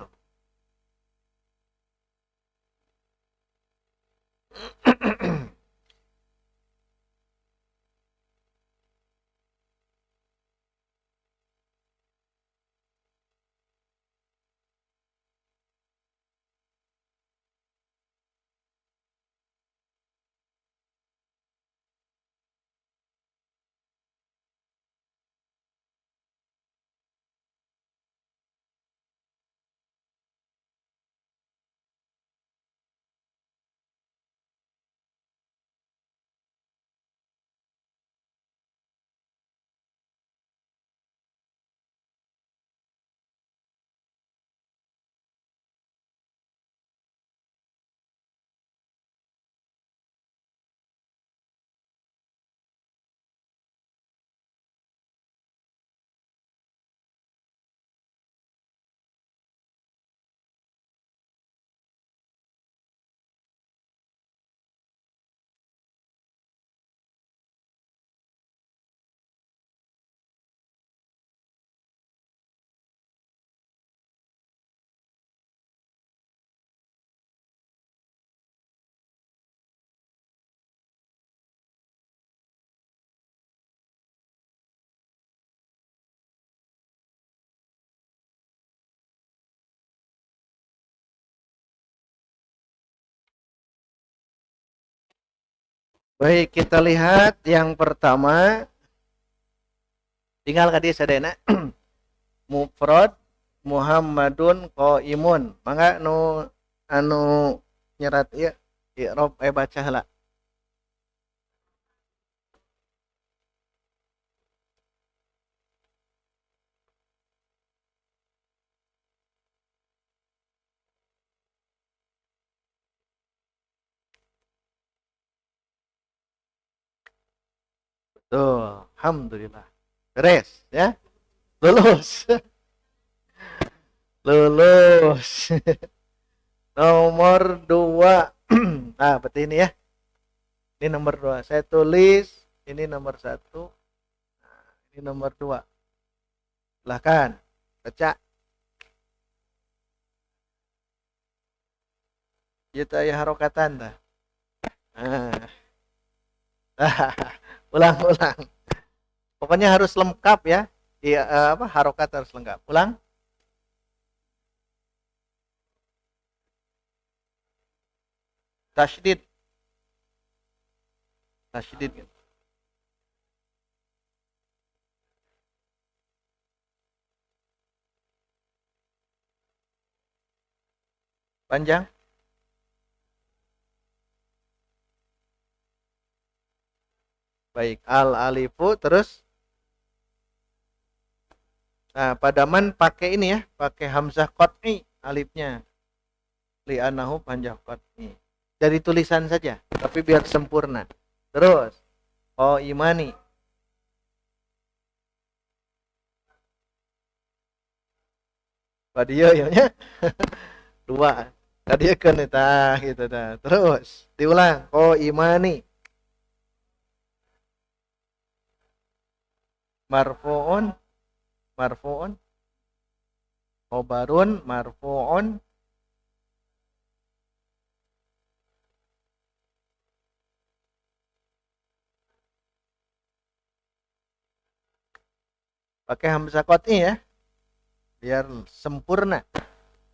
Baik, kita lihat yang pertama. Tinggal tadi sadena mufrad Muhammadun qaimun. Mangga anu nyerat ieu i'rab baca heula. Tuh, alhamdulillah. Beres ya. Lulus. Lulus. Nomor 2. Nah, berarti ini ya. Ini nomor 2. Saya tulis ini nomor 1. Nah, ini nomor 2. Silahkan baca. Kita ya harokatan dah. Nah. Ulang. Pokoknya harus lengkap ya. Iya, harokat harus lengkap. Ulang. Tasydid. Tasydid gitu. Panjang. Baik, al alifu terus. Nah, pada man pakai ini ya, pakai hamzah qat'i alifnya. Li'annahu panjang qat'i. Dari tulisan saja, tapi biar sempurna. Terus, oh imani. Padia ya nya. Dua. Tadi kan tah gitu dah. Terus diulang, oh imani. Marfu'un, marfu'un. Khobarun marfu'un. Pakai hamzah qat'i ya. Biar sempurna.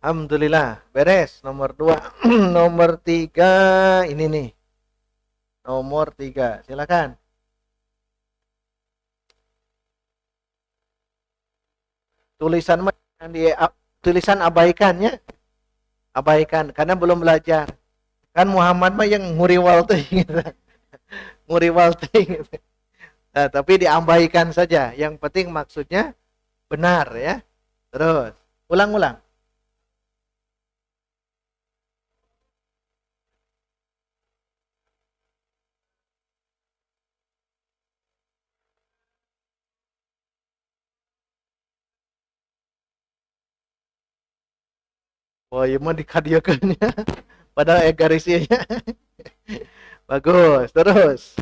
Alhamdulillah, beres. Nomor 2. Nomor 3 ini nih. Nomor 3, silakan. Tulisan yang di tulisan abaikannya. Abaikan karena belum belajar. Kan Muhammad mah yang nguriwal teh gitu. Nguriwal teh gitu. Nah, tapi diabaikan saja. Yang penting maksudnya benar ya. Terus, ulang-ulang. Wah, iya mah dikadiakeun ya. Padahal garisnya. Bagus. Terus.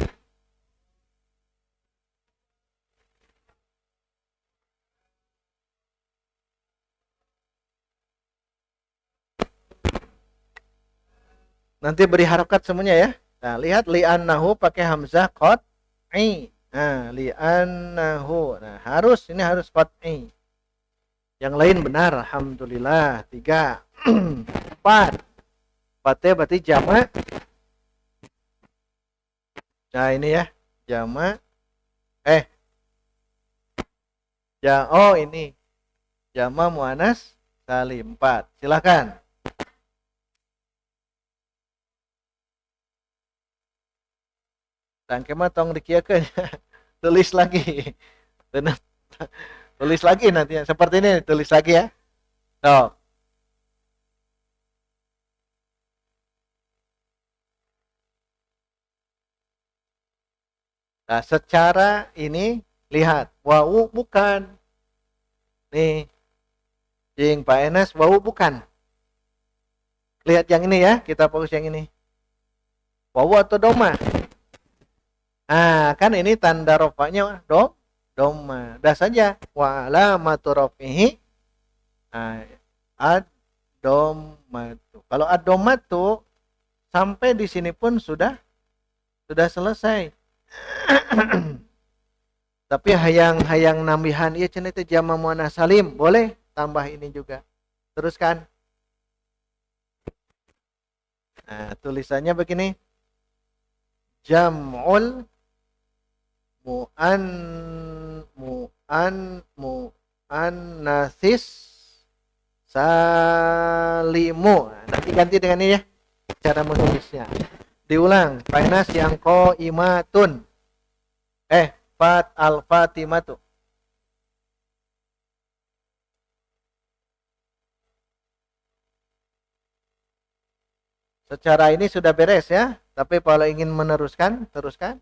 Nanti beri harokat semuanya ya. Nah, lihat li'annahu pakai hamzah qat'i. Nah, li'annahu. Nah, ini harus qat'i. Yang lain benar, alhamdulillah. 3. 4. 4 berarti jamak. Nah, ini ya. Jamak. Oh, ini. Jamak muannas salim. 4. Silakan. Tangke mah tong dikieukeun. Tulis lagi. Tulis lagi nanti seperti ini, tulis lagi ya. Tuh. Nah, secara ini lihat, wau bukan. Nih. Jing Pak Enes, wau bukan. Lihat yang ini ya, kita fokus yang ini. Wau atau doma? Ah, kan ini tanda rofanya doma. Dah saja. Wa alamatu rafihi ad-domatu. Kalau ad-domatu sampai di sini pun sudah selesai. Tapi hayang nambihan ieu cenah teh jamak muannas salim, boleh tambah ini juga. Teruskan. Nah, tulisannya begini. Jam'ul mu'annasis salimu. Nah, nanti ganti dengan ini ya cara menulisnya. Diulang, Painas yang qaimatun. Al-Fatimatu. Secara ini sudah beres ya, tapi kalau ingin meneruskan, teruskan.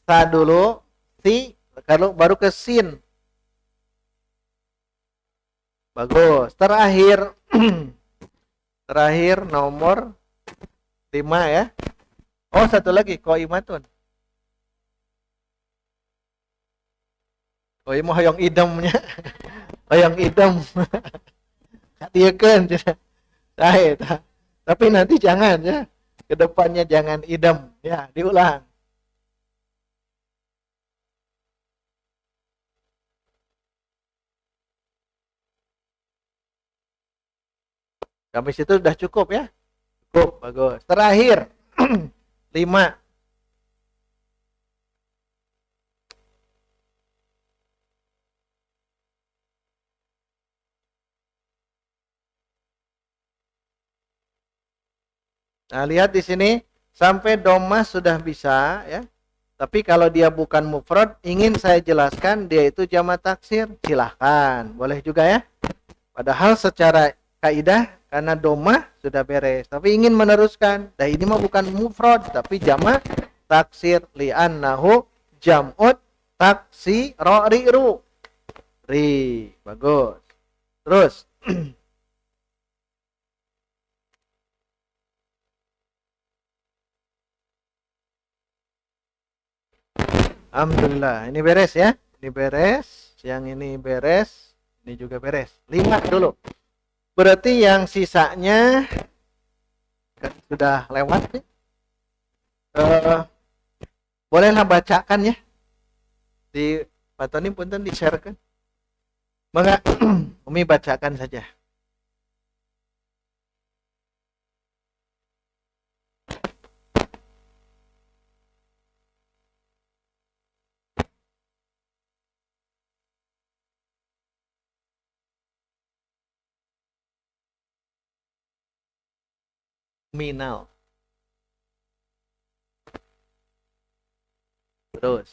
Sa dulu, si, kalau baru ke sin. Bagus. Terakhir terakhir nomor 5 ya. Oh, satu lagi qaimatun. Oh, ini mau hoyong idemnya. Hoyong idem. Katieukeun cenah. Tapi nanti jangan ya. Kedepannya jangan idem ya, diulang. Sampai situ sudah cukup ya? Cukup, bagus. Terakhir, 5. Nah, lihat di sini sampai domah sudah bisa ya. Tapi kalau dia bukan mufrad, ingin saya jelaskan dia itu jamak taksir, silahkan. Boleh juga ya. Padahal secara kaidah karena domah sudah beres. Tapi ingin meneruskan. Nah ini mah bukan mufrad tapi jamak taksir li'annahu jam'ut taksi ro'ri'ru. Ri, bagus. Terus. Alhamdulillah. Ini beres ya. Ini beres. Yang ini beres. Ini juga beres. 5 dulu. Berarti yang sisanya kan sudah lewat nih. Bolehlah bacakan ya. Di Pak Tony punten di-sharekan. Maka Umi bacakan saja. Minal. Terus.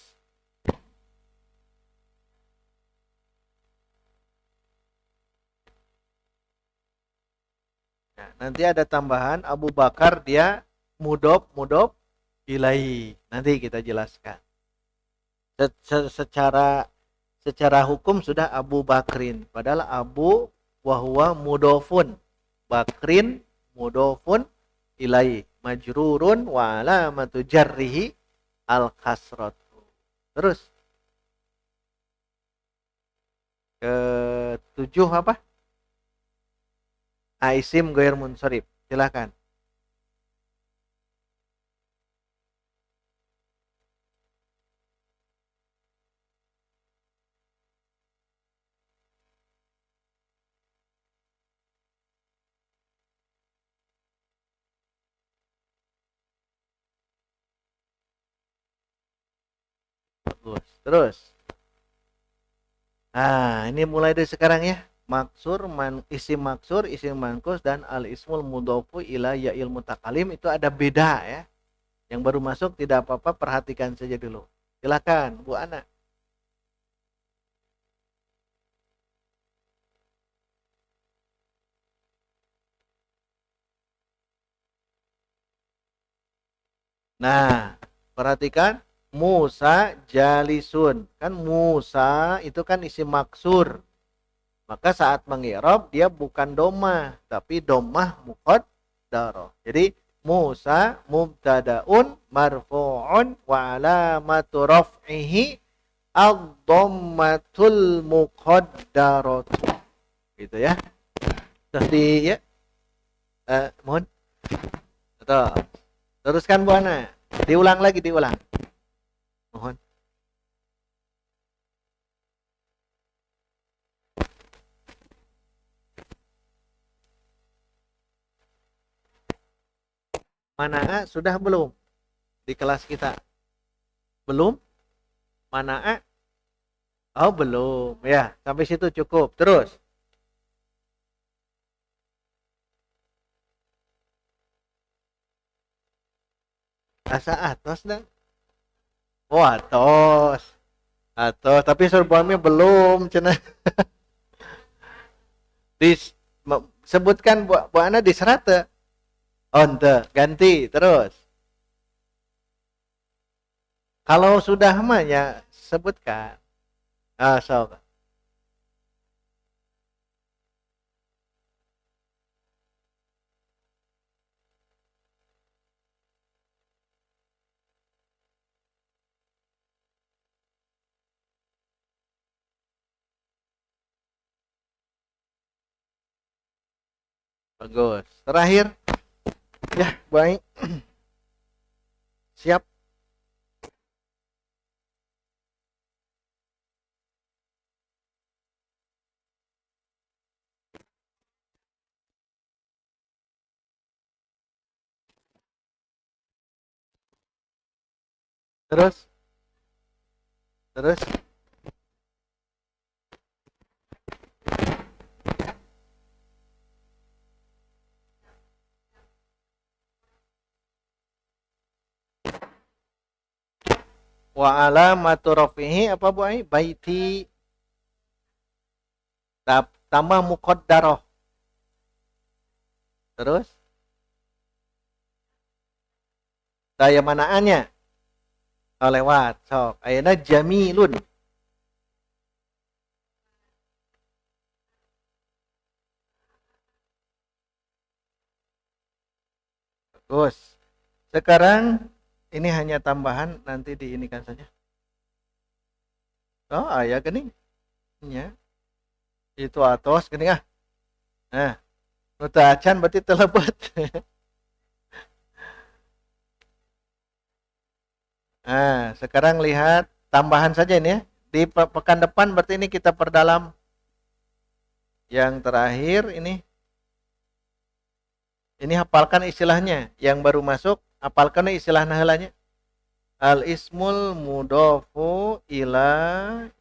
Nah, nanti ada tambahan Abu Bakar dia mudop ilahi. Nanti kita jelaskan. Secara hukum sudah Abu Bakrin. Padahal Abu wahwa mudofun. Bakrin mudofun ilahi. Majrurun wa alamatu jarrihi al-kasratu. Terus. Ketujuh apa? Aisim goir munsorib. Silakan. Bagus. Terus. Nah, ini mulai dari sekarang ya. Maksur, isim mankus dan al ismul mudhofu ila ya'il mutakalim itu ada beda ya. Yang baru masuk tidak apa-apa, perhatikan saja dulu. Silakan, Bu Ana. Nah, perhatikan Musa jalisun. Kan Musa itu kan isim maksur. Maka saat mengi'rab dia bukan domah, tapi domah muqaddarah. Jadi Musa mubtadaun marfu'un wa alamatu raf'ihi ad-dhammatul muqaddarah. Gitu ya. Terus di ya mohon. Betul. Teruskan Bu Ana. Diulang lagi, diulang. Mohon. Mana sudah belum di kelas kita? Belum? Mana? Oh, belum. Ya, sampai situ cukup. Terus. Asa atos dah. Oh, atos. Atos, tapi serbannya belum, cenah. Disebutkan Bu Ana di serata. Onte, ganti terus. Kalau sudah mah ya sebutkan. Ah, so. Bagus. Terakhir, ya, baik. Siap. Terus terus wa alamatu rafihi apa Bu Ai? Baiti tambah muqaddarah. Terus daya manaannya lewat sok ayeuna jamilun. Terus sekarang ini hanya tambahan, nanti diinikan saja. Oh ayah gening nya itu atos gening ah. Nah nu teu acan berarti teu lebat. Nah, sekarang lihat tambahan saja ini ya. Di pekan depan berarti ini kita perdalam. Yang terakhir ini. Ini hafalkan istilahnya. Yang baru masuk, hafalkan istilah nahelanya. Al-ismul mudofu ila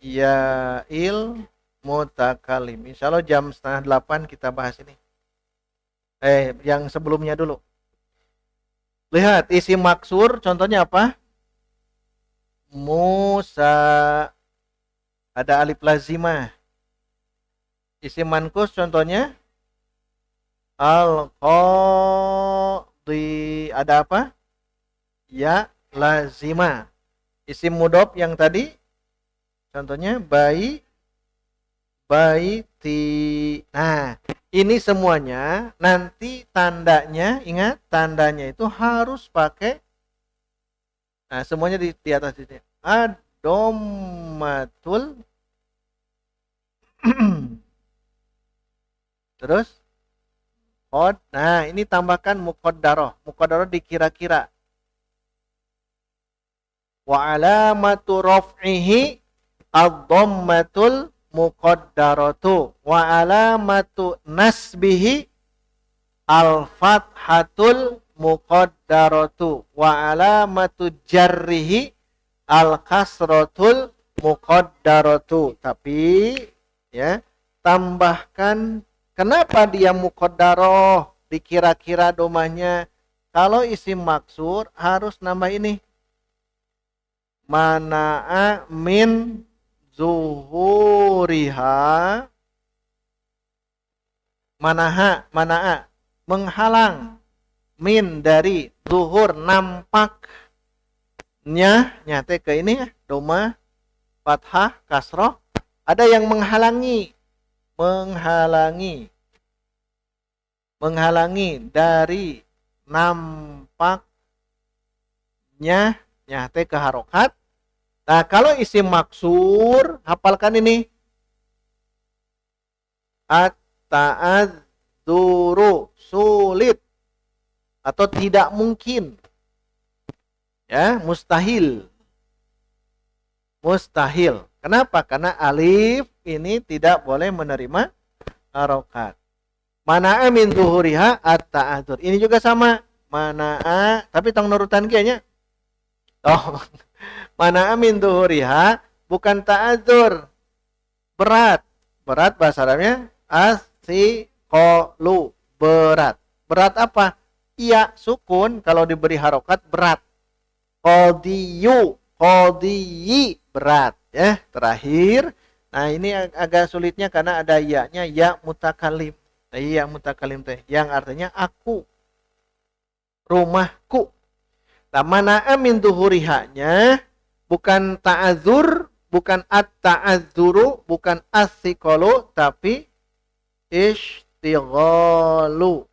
ya'il mutakalim. Insya Allah jam 7:30 kita bahas ini. Yang sebelumnya dulu. Lihat, isi maksur contohnya apa? Musa, ada alif lazimah. Isim mankus contohnya al-qadhi, ada apa? Ya lazimah. Isim mudhof yang tadi contohnya baiti. Nah, ini semuanya nanti tandanya, ingat tandanya itu harus pakai. Nah, semuanya di atas ini. Adomatul. Terus qad. Nah, ini tambahkan muqaddarah. Muqaddarah dikira-kira. Wa alamatu raf'ihi ad-dhammatul muqaddaratu wa alamatu nasbihi al-fathatul muqaddaratu wa alamatu jarrihi al-kasratul muqaddaratu. Tapi ya, tambahkan kenapa dia muqaddarah, dikira-kira domanya. Kalau isim maksur harus nambah ini. Mana'a min zuhuriha. Mana'a menghalang, min dari zuhur nampaknya, nyate ke ini ya, doma fathah kasroh, ada yang menghalangi dari nampaknya, nyate ke harokat. Nah kalau isim maksur, hafalkan ini, at-ta'adzuru, sulit atau tidak mungkin, ya, mustahil. Kenapa? Karena alif ini tidak boleh menerima harokat. Mana'a min zuhuriha at-ta'adzur. Ini juga sama. Mana'a, tapi tong nurutan kayaknya. Oh, mana'a min zuhuriha bukan ta'adzur. Berat bahasa Arabnya asiqolu, berat. Berat apa? Iya, sukun kalau diberi harokat berat. Qadiyi berat ya. Terakhir, nah ini agak sulitnya karena ada ya-nya, ya mutakalim. Nah, ya mutakalim teh yang artinya aku, rumahku. Nah, mana'a min zuhurihanya bukan ta'adzur, bukan at-ta'adzuru, bukan as-siqalu, tapi istighalul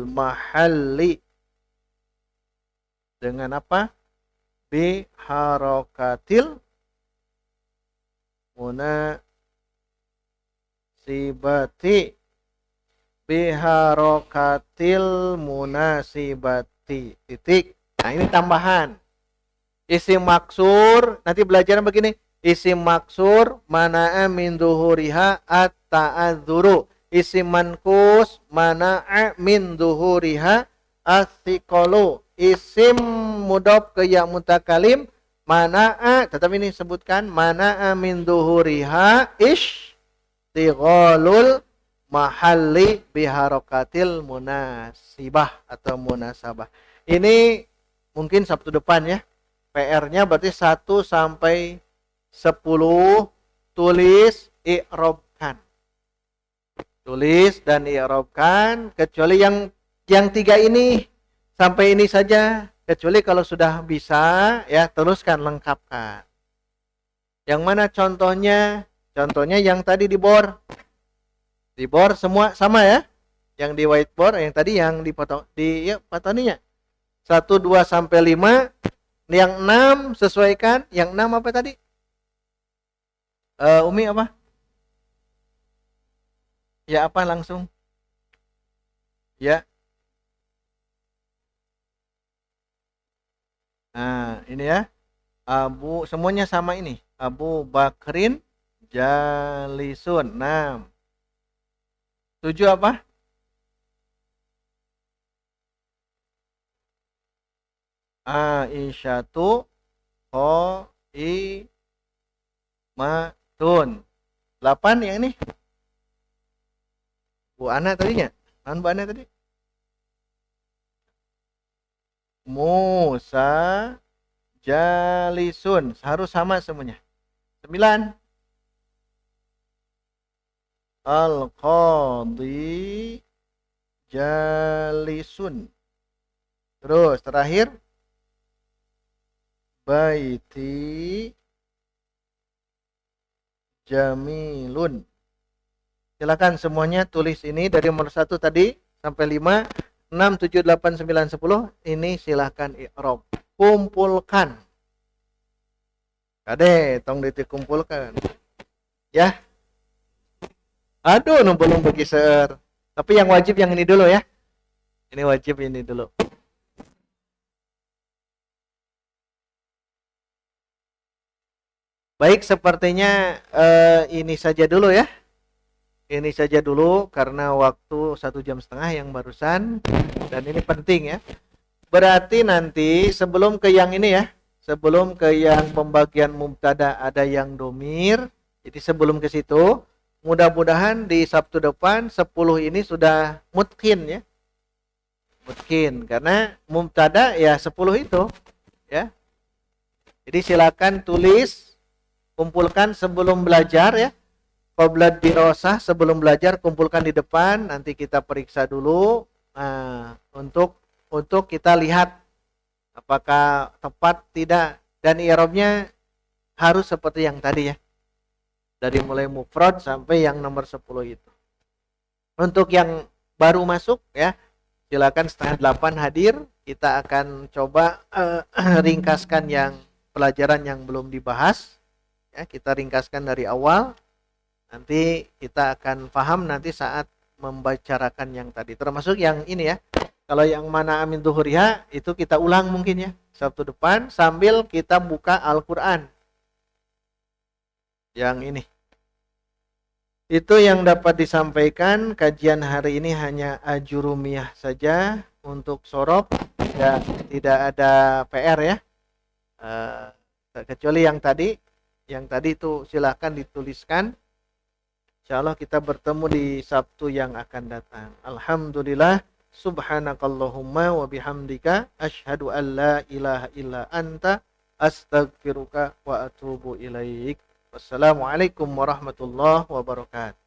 mahalli. Dengan apa? Biharokatil munasibati. Biharokatil munasibati. Titik. Nah ini tambahan. Isim maksur, nanti belajar begini. Isim maksur, mana'a min zuhuriha at-ta'adzuru. Isim mankus, mana'a min zuhuriha as-siqalu. isim mudhof ke ya mutakalim mana'a, tetapi ini sebutkan mana'a min duhuriha ishtighalul mahalli biharokatil munasibah atau munasabah. Ini mungkin Sabtu depan ya. PR-nya berarti 1 sampai 10 tulis i'robkan. Tulis dan i'robkan kecuali yang 3 ini sampai ini saja. Kecuali kalau sudah bisa ya teruskan lengkapkan. Yang mana contohnya? Contohnya yang tadi di board. Di board semua sama ya. Yang di whiteboard yang tadi yang di ya patoninya. 1 2 sampai 5. Yang 6 sesuaikan. Yang 6 apa tadi? Umi apa? Ya apa langsung? Ya. Nah, ini ya. Semuanya sama ini. Abu Bakrin Jalisun. 6. 7 apa? Aisyatu Matun. 8 yang ini. Bu Ana tadinya. Mana Bu Ana tadi? Musa Jalisun. Harus sama semuanya. 9. Al-Qadhi Jalisun. Terus terakhir. Baiti Jamilun. Silakan semuanya tulis ini dari nomor 1 tadi sampai 5, 6, 7, 8, 9, 10. Ini silakan i'rab. Kumpulkan. Kade, tong dikumpulkan. Ya. Aduh, belum begiser. Tapi yang wajib yang ini dulu ya. Ini wajib ini dulu. Baik, sepertinya ini saja dulu ya. Ini saja dulu karena waktu 1,5 jam yang barusan. Dan ini penting ya. Berarti nanti sebelum ke yang ini ya. Sebelum ke yang pembagian mubtada ada yang domir. Jadi sebelum ke situ. Mudah-mudahan di Sabtu depan 10 ini sudah mutkin ya. Mutkin. Karena mubtada ya 10 itu. Ya. Jadi silakan tulis. Kumpulkan sebelum belajar ya. Qabla dirasah sebelum belajar kumpulkan di depan, nanti kita periksa dulu untuk kita lihat apakah tepat tidak dan i'rabnya harus seperti yang tadi ya. Dari mulai mufrad sampai yang nomor 10 itu. Untuk yang baru masuk ya, silakan 7:30 hadir, kita akan coba ringkaskan yang pelajaran yang belum dibahas. Ya, kita ringkaskan dari awal. Nanti kita akan paham nanti saat membicarakan yang tadi. Termasuk yang ini ya. Kalau yang mana amin duhuriha itu kita ulang mungkin ya. Sabtu depan sambil kita buka Al-Quran. Yang ini. Itu yang dapat disampaikan. Kajian hari ini hanya ajurumiyah saja untuk sorop. Ya, tidak ada PR ya. Kecuali yang tadi. Yang tadi itu silahkan dituliskan. Insyaallah kita bertemu di Sabtu yang akan datang. Alhamdulillah. Subhanakallahumma wa bihamdika. Ashhadu an la ilaha illa anta. Astaghfiruka wa atubu ilaik. Wassalamualaikum warahmatullahi wabarakatuh.